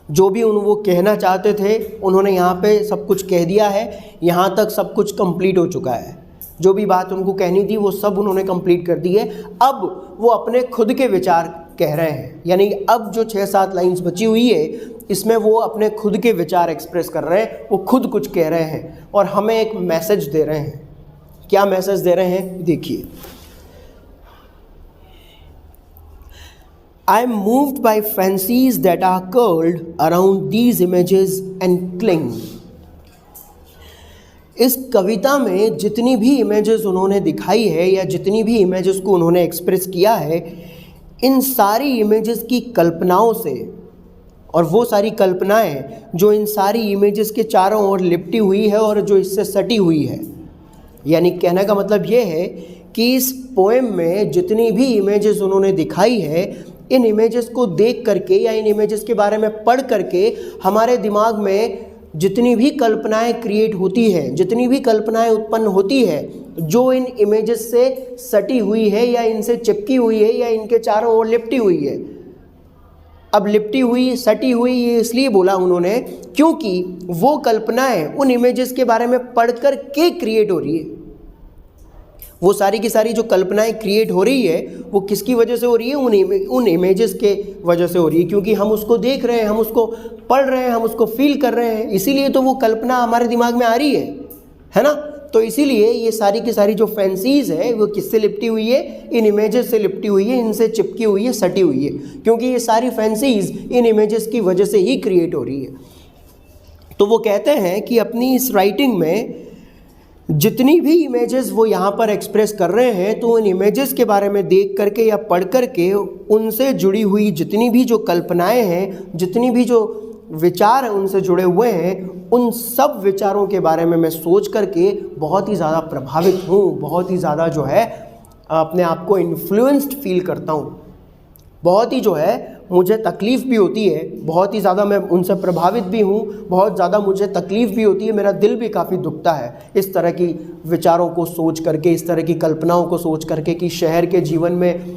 S1: जो भी वो कहना चाहते थे उन्होंने यहाँ पे सब कुछ कह दिया है। यहाँ तक सब कुछ कंप्लीट हो चुका है। जो भी बात उनको कहनी थी वो सब उन्होंने कंप्लीट कर दी है। अब वो अपने खुद के विचार कह रहे हैं, यानी अब जो 6-7 लाइंस बची हुई है इसमें वो अपने खुद के विचार एक्सप्रेस कर रहे हैं। वो खुद कुछ कह रहे हैं और हमें एक मैसेज दे रहे हैं। क्या मैसेज दे रहे हैं देखिए। I am moved by fancies that are curled around these images and cling. इस कविता में जितनी भी इमेजेस उन्होंने दिखाई है या जितनी भी इमेजेस को उन्होंने एक्सप्रेस किया है, इन सारी इमेजेस की कल्पनाओं से, और वो सारी कल्पनाएं जो इन सारी इमेजेस के चारों ओर लिपटी हुई है और जो इससे सटी हुई है, यानी कहने का मतलब ये है कि इस पोएम में जितनी भी इमेजेस उन्होंने दिखाई है, इन इमेजेस को देख करके या इन इमेजेस के बारे में पढ़ करके हमारे दिमाग में जितनी भी कल्पनाएं क्रिएट होती हैं, जितनी भी कल्पनाएं उत्पन्न होती है जो इन इमेजेस से सटी हुई है या इनसे चिपकी हुई है या इनके चारों ओर लिपटी हुई है। अब लिपटी हुई, सटी हुई ये इसलिए बोला उन्होंने क्योंकि वो कल्पनाएं उन इमेजेस के बारे में पढ़कर के क्रिएट हो रही है। वो सारी की सारी जो कल्पनाएं क्रिएट हो रही है वो किसकी वजह से हो रही है? उन इमेजेस के वजह से हो रही है, क्योंकि हम उसको देख रहे हैं, हम उसको पढ़ रहे हैं, हम उसको फील कर रहे हैं, इसीलिए तो वो कल्पना हमारे दिमाग में आ रही है ना। तो इसीलिए ये सारी की सारी जो फैंसीज़ है वो किससे लिपटी हुई है? इन इमेजेस से लिपटी हुई है, इनसे चिपकी हुई है, सटी हुई है, क्योंकि ये सारी फैंसीज़ इन इमेजेस की वजह से ही क्रिएट हो रही है। तो वो कहते हैं कि अपनी इस राइटिंग में जितनी भी इमेजेस वो यहाँ पर एक्सप्रेस कर रहे हैं, तो उन इमेजेस के बारे में देख करके या पढ़ करके उनसे जुड़ी हुई जितनी भी जो कल्पनाएं हैं, जितनी भी जो विचार उनसे जुड़े हुए हैं, उन सब विचारों के बारे में मैं सोच करके बहुत ही ज़्यादा प्रभावित हूँ, बहुत ही ज़्यादा जो है अपने आप को इन्फ्लुएंस्ड फील करता हूँ। बहुत ही जो है मुझे तकलीफ़ भी होती है, बहुत ही ज़्यादा मैं उनसे प्रभावित भी हूँ, बहुत ज़्यादा मुझे तकलीफ़ भी होती है, मेरा दिल भी काफ़ी दुखता है इस तरह की विचारों को सोच करके, इस तरह की कल्पनाओं को सोच करके कि शहर के जीवन में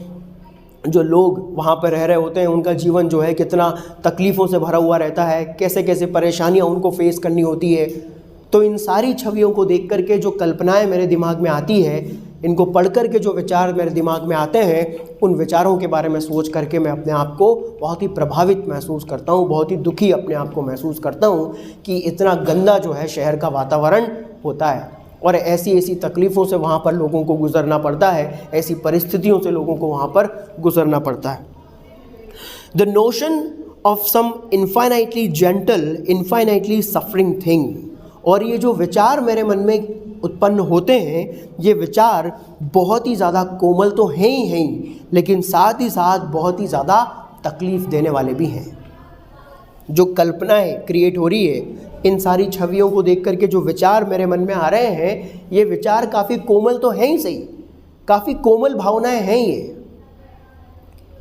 S1: जो लोग वहाँ पर रह रहे होते हैं उनका जीवन जो है कितना तकलीफ़ों से भरा हुआ रहता है, कैसे कैसे परेशानियाँ उनको फेस करनी होती है। तो इन सारी छवियों को देख करके जो कल्पनाएं मेरे दिमाग में आती है, इनको पढ़ करके जो विचार मेरे दिमाग में आते हैं, उन विचारों के बारे में सोच करके मैं अपने आप को बहुत ही प्रभावित महसूस करता हूँ, बहुत ही दुखी अपने आप को महसूस करता हूँ कि इतना गंदा जो है शहर का वातावरण होता है और ऐसी ऐसी तकलीफ़ों से वहाँ पर लोगों को गुजरना पड़ता है, ऐसी परिस्थितियों से लोगों को वहाँ पर गुजरना पड़ता है। The notion of some infinitely gentle infinitely suffering thing, और ये जो विचार मेरे मन में उत्पन्न होते हैं, ये विचार बहुत ही ज़्यादा कोमल तो हैं ही, लेकिन साथ ही साथ बहुत ही ज़्यादा तकलीफ़ देने वाले भी हैं। जो कल्पनाएं क्रिएट हो रही है, इन सारी छवियों को देख करके जो विचार मेरे मन में आ रहे हैं, ये विचार काफ़ी कोमल तो हैं ही सही, काफ़ी कोमल भावनाएं हैं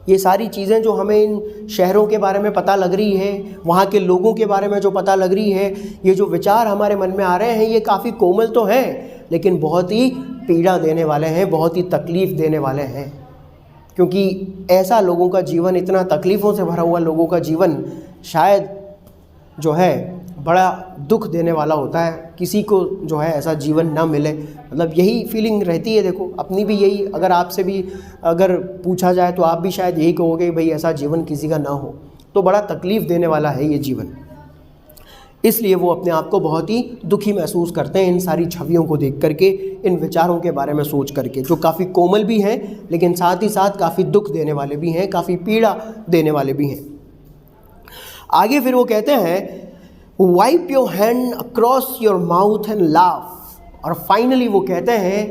S1: ये सारी चीज़ें जो हमें इन शहरों के बारे में पता लग रही है, वहाँ के लोगों के बारे में जो पता लग रही है, ये जो विचार हमारे मन में आ रहे हैं, ये काफ़ी कोमल तो हैं, लेकिन बहुत ही पीड़ा देने वाले हैं, बहुत ही तकलीफ़ देने वाले हैं। क्योंकि ऐसा लोगों का जीवन, इतना तकलीफ़ों से भरा हुआ लोगों का जीवन शायद जो है बड़ा दुख देने वाला होता है। किसी को जो है ऐसा जीवन ना मिले, मतलब यही फीलिंग रहती है। देखो अपनी भी यही, अगर आपसे भी अगर पूछा जाए तो आप भी शायद यही कहोगे भाई ऐसा जीवन किसी का ना हो, तो बड़ा तकलीफ़ देने वाला है ये जीवन। इसलिए वो अपने आप को बहुत ही दुखी महसूस करते हैं इन सारी छवियों को देख करके, इन विचारों के बारे में सोच करके, जो काफ़ी कोमल भी हैं लेकिन साथ ही साथ काफ़ी दुख देने वाले भी हैं, काफ़ी पीड़ा देने वाले भी हैं। आगे फिर वो कहते हैं wipe your hand across your mouth and laugh, और फाइनली वो कहते हैं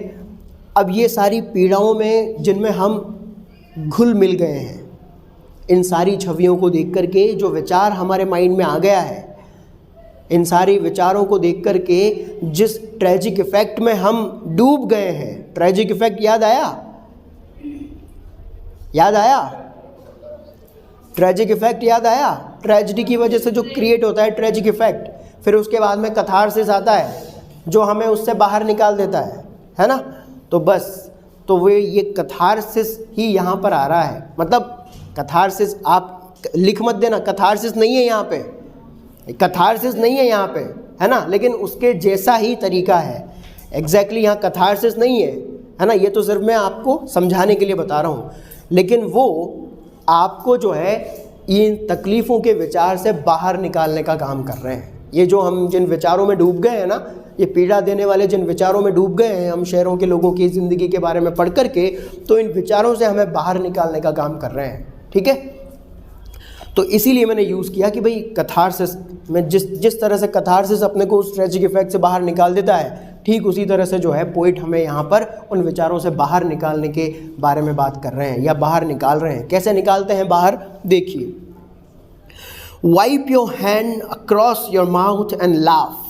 S1: अब ये सारी पीड़ाओं में जिनमें हम घुल मिल गए हैं, इन सारी छवियों को देख करके जो विचार हमारे माइंड में आ गया है, इन सारी विचारों को देख करके जिस ट्रेजिक इफ़ेक्ट में हम डूब गए हैं, ट्रेजिक इफ़ेक्ट याद आया? याद आया? ट्रेजिक इफ़ेक्ट याद आया? ट्रेजिडी की वजह से जो क्रिएट होता है ट्रेजिक इफ़ेक्ट, फिर उसके बाद में कैथारसिस आता है जो हमें उससे बाहर निकाल देता है ना? तो बस, तो वे ये कैथारसिस ही यहाँ पर आ रहा है। मतलब कैथारसिस, आप लिख मत देना, कैथारसिस नहीं है यहाँ पे, कैथारसिस नहीं है यहाँ पे, है ना? लेकिन उसके जैसा ही तरीका है। एग्जैक्टली यहाँ कैथारसिस नहीं है ना? ये तो सिर्फ मैं आपको समझाने के लिए बता रहा हूँ, लेकिन वो आपको जो है इन तकलीफ़ों के विचार से बाहर निकालने का काम कर रहे हैं। ये जो हम जिन विचारों में डूब गए हैं ना, ये पीड़ा देने वाले जिन विचारों में डूब गए हैं हम शहरों के लोगों की ज़िंदगी के बारे में पढ़ करके, तो इन विचारों से हमें बाहर निकालने का काम कर रहे हैं। ठीक है, तो इसीलिए मैंने यूज़ किया कि भाई कैथारसिस में जिस तरह से कैथारसिस अपने को उस ट्रेजिक इफ़ेक्ट से बाहर निकाल देता है, ठीक उसी तरह से जो है पोइट हमें यहाँ पर उन विचारों से बाहर निकालने के बारे में बात कर रहे हैं या बाहर निकाल रहे हैं। कैसे निकालते हैं बाहर, देखिए, wipe your hand across your mouth and laugh.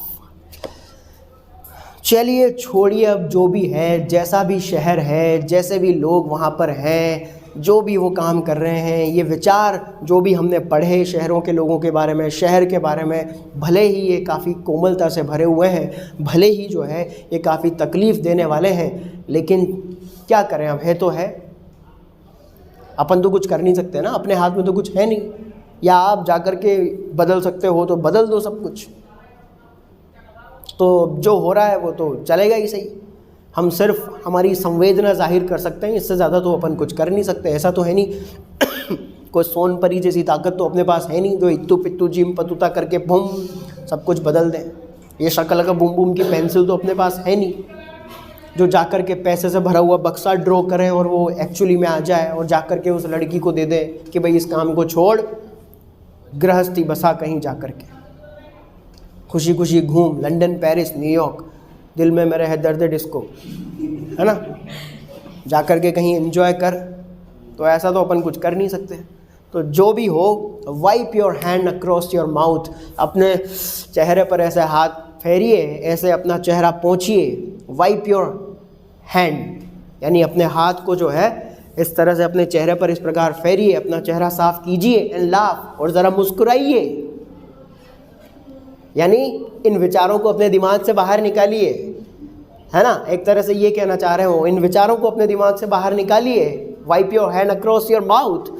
S1: चलिए छोड़िए अब जो भी है, जैसा भी शहर है, जैसे भी लोग वहाँ पर हैं, जो भी वो काम कर रहे हैं, ये विचार जो भी हमने पढ़े शहरों के लोगों के बारे में, शहर के बारे में, भले ही ये काफ़ी कोमलता से भरे हुए हैं, भले ही जो है ये काफ़ी तकलीफ़ देने वाले हैं, लेकिन क्या करें, अब है तो है, अपन तो कुछ कर नहीं सकते ना, अपने हाथ में तो कुछ है नहीं। या आप जाकर के बदल सकते हो तो बदल दो सब कुछ, तो जो हो रहा है वो तो चलेगा ही सही। हम सिर्फ हमारी संवेदना जाहिर कर सकते हैं, इससे ज़्यादा तो अपन कुछ कर नहीं सकते। ऐसा तो है नहीं कोई सोन परी जैसी ताकत तो अपने पास है नहीं जो इत्तू पित्तू जिम पतुता करके बूम सब कुछ बदल दें। ये शक्ल का बूम बूम की पेंसिल तो अपने पास है नहीं जो जाकर के पैसे से भरा हुआ बक्सा ड्रॉ करें और वो एक्चुअली में आ जाए और जाकर के उस लड़की को दे दे कि भाई इस काम को छोड़, गृहस्थी बसा कहीं जाकर के, खुशी खुशी घूम, लंदन, पेरिस, न्यूयॉर्क, दिल में मेरे है दर्द डिस्को, है ना, जाकर के कहीं एंजॉय कर। तो ऐसा तो अपन कुछ कर नहीं सकते। तो जो भी हो, wipe your hand across your mouth, अपने चेहरे पर ऐसे हाथ फेरिए, ऐसे अपना चेहरा पोंछिए। वाइप योर हैंड यानी अपने हाथ को जो है इस तरह से अपने चेहरे पर इस प्रकार फेरिए, अपना चेहरा साफ कीजिए, एंड लाफ, और ज़रा मुस्कुराइए। यानी इन विचारों को अपने दिमाग से बाहर निकालिए, है ना, एक तरह से ये कहना चाह रहे हो, इन विचारों को अपने दिमाग से बाहर निकालिए। Wipe your hand across your mouth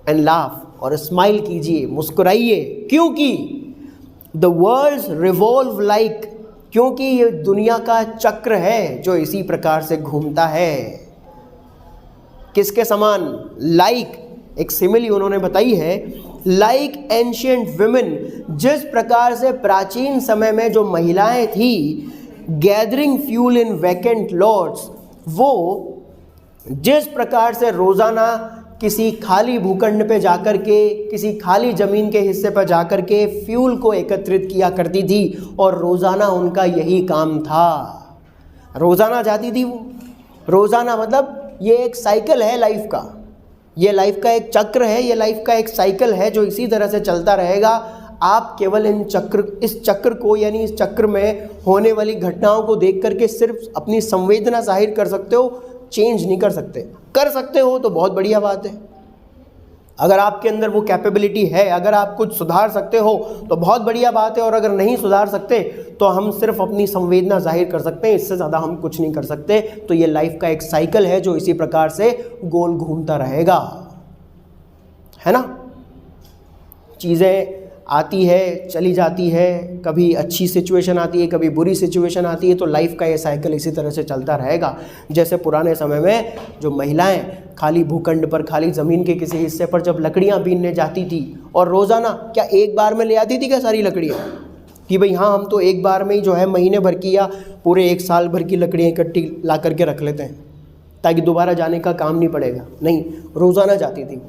S1: and laugh, और स्माइल कीजिए, मुस्कुराइए। क्योंकि द वर्ल्ड्स रिवॉल्व लाइक, क्योंकि ये दुनिया का चक्र है जो इसी प्रकार से घूमता है। किसके समान? लाइक, एक सिमिली उन्होंने बताई है, लाइक एंशियंट विमेन, जिस प्रकार से प्राचीन समय में जो महिलाएं थी, gathering fuel in vacant lots, वो जिस प्रकार से रोज़ाना किसी खाली भूखंड पे जाकर के, किसी खाली ज़मीन के हिस्से पर जाकर के फ्यूल को एकत्रित किया करती थी, और रोज़ाना उनका यही काम था। रोज़ाना जाती थी वो, रोज़ाना मतलब ये एक साइकिल है लाइफ का, ये लाइफ का एक चक्र है, ये लाइफ का एक साइकिल है जो इसी तरह से चलता रहेगा। आप केवल इस चक्र को, यानी इस चक्र में होने वाली घटनाओं को देख करके सिर्फ अपनी संवेदना जाहिर कर सकते हो, चेंज नहीं कर सकते। कर सकते हो तो बहुत बढ़िया बात है, अगर आपके अंदर वो कैपेबिलिटी है, अगर आप कुछ सुधार सकते हो तो बहुत बढ़िया बात है, और अगर नहीं सुधार सकते तो हम सिर्फ अपनी संवेदना जाहिर कर सकते हैं, इससे ज़्यादा हम कुछ नहीं कर सकते। तो ये लाइफ का एक साइकिल है जो इसी प्रकार से गोल घूमता रहेगा, है ना। चीज़ें आती है, चली जाती है, कभी अच्छी सिचुएशन आती है, कभी बुरी सिचुएशन आती है, तो लाइफ का ये साइकिल इसी तरह से चलता रहेगा। जैसे पुराने समय में जो महिलाएं खाली भूखंड पर, खाली ज़मीन के किसी हिस्से पर जब लकड़ियां बीनने जाती थी, और रोज़ाना क्या एक बार में ले आती थी क्या सारी लकड़ियां, कि भाई हाँ हम तो एक बार में ही जो है महीने भर की या पूरे एक साल भर की लकड़ियाँ इकट्ठी ला करके रख लेते हैं ताकि दोबारा जाने का काम नहीं पड़ेगा। नहीं, रोज़ाना जाती थी,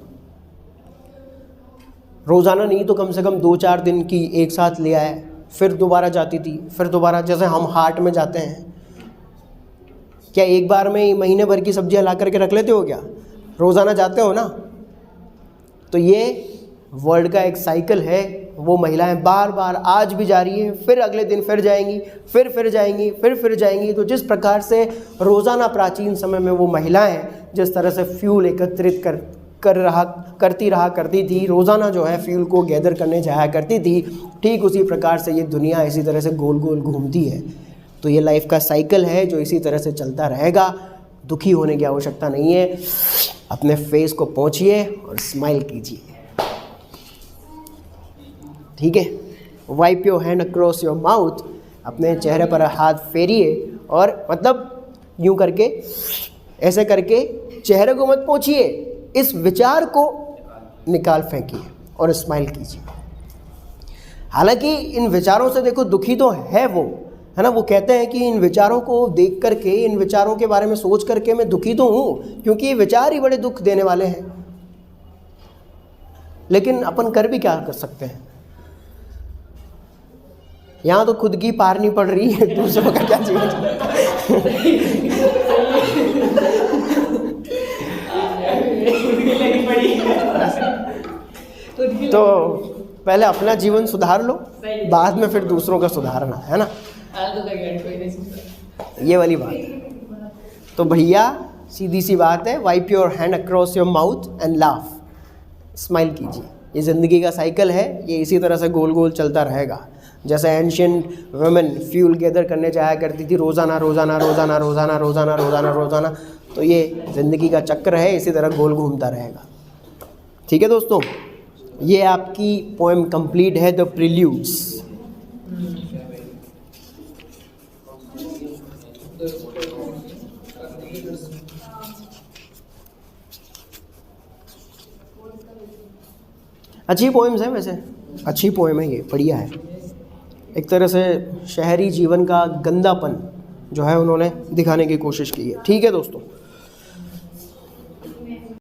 S1: रोज़ाना नहीं तो कम से कम 2-4 दिन की एक साथ ले आए, फिर दोबारा जाती थी, फिर दोबारा। जैसे हम हाट में जाते हैं, क्या एक बार में ही महीने भर की सब्जियां ला करके रख लेते हो क्या? रोज़ाना जाते हो ना। तो ये वर्ल्ड का एक साइकिल है, वो महिलाएं बार बार आज भी जा रही है, फिर अगले दिन फिर जाएंगी, फिर जाएंगी, फिर जाएंगी। तो जिस प्रकार से रोज़ाना प्राचीन समय में वो महिलाएं जिस तरह से फ्यूल एकत्रित करती थी, रोज़ाना जो है फ्यूल को गैदर करने जाया करती थी, ठीक उसी प्रकार से ये दुनिया इसी तरह से गोल गोल घूमती है। तो ये लाइफ का साइकिल है जो इसी तरह से चलता रहेगा। दुखी होने की आवश्यकता नहीं है, अपने फेस को पोंछिए और स्माइल कीजिए, ठीक है। Wipe your hand across your mouth, अपने चेहरे पर हाथ फेरिए, और मतलब यूं करके, ऐसे करके चेहरे को मत पोंछिए, इस विचार को निकाल फेंकिए और स्माइल कीजिए। हालांकि इन विचारों से देखो दुखी तो है वो, है ना। वो कहते हैं कि इन विचारों को देख करके, इन विचारों के बारे में सोच करके मैं दुखी तो हूँ, क्योंकि ये विचार ही बड़े दुख देने वाले हैं। लेकिन अपन कर भी क्या कर सकते हैं, यहाँ तो खुद की पारनी पड़ रही है, दूसरों का क्या जीवन। तो पहले अपना जीवन सुधार लो, बाद में फिर दूसरों का सुधारना, है ना। ये वाली बात है। तो भैया सीधी सी बात है, wipe your hand across your mouth and laugh, smile कीजिए। ये ज़िंदगी का साइकिल है, ये इसी तरह से गोल गोल चलता रहेगा। जैसे एंशियंट वुमेन फ्यूल गैदर करने जाया करती थी रोज़ाना, तो ये ज़िंदगी का चक्र है, इसी तरह गोल घूमता रहेगा। ठीक है दोस्तों, ये आपकी पोएम कंप्लीट है, द प्रिल्यूड्स। अच्छी पोएम्स है, वैसे अच्छी पोएम है, ये बढ़िया है। एक तरह से शहरी जीवन का गंदापन जो है उन्होंने दिखाने की कोशिश की है। ठीक है दोस्तों।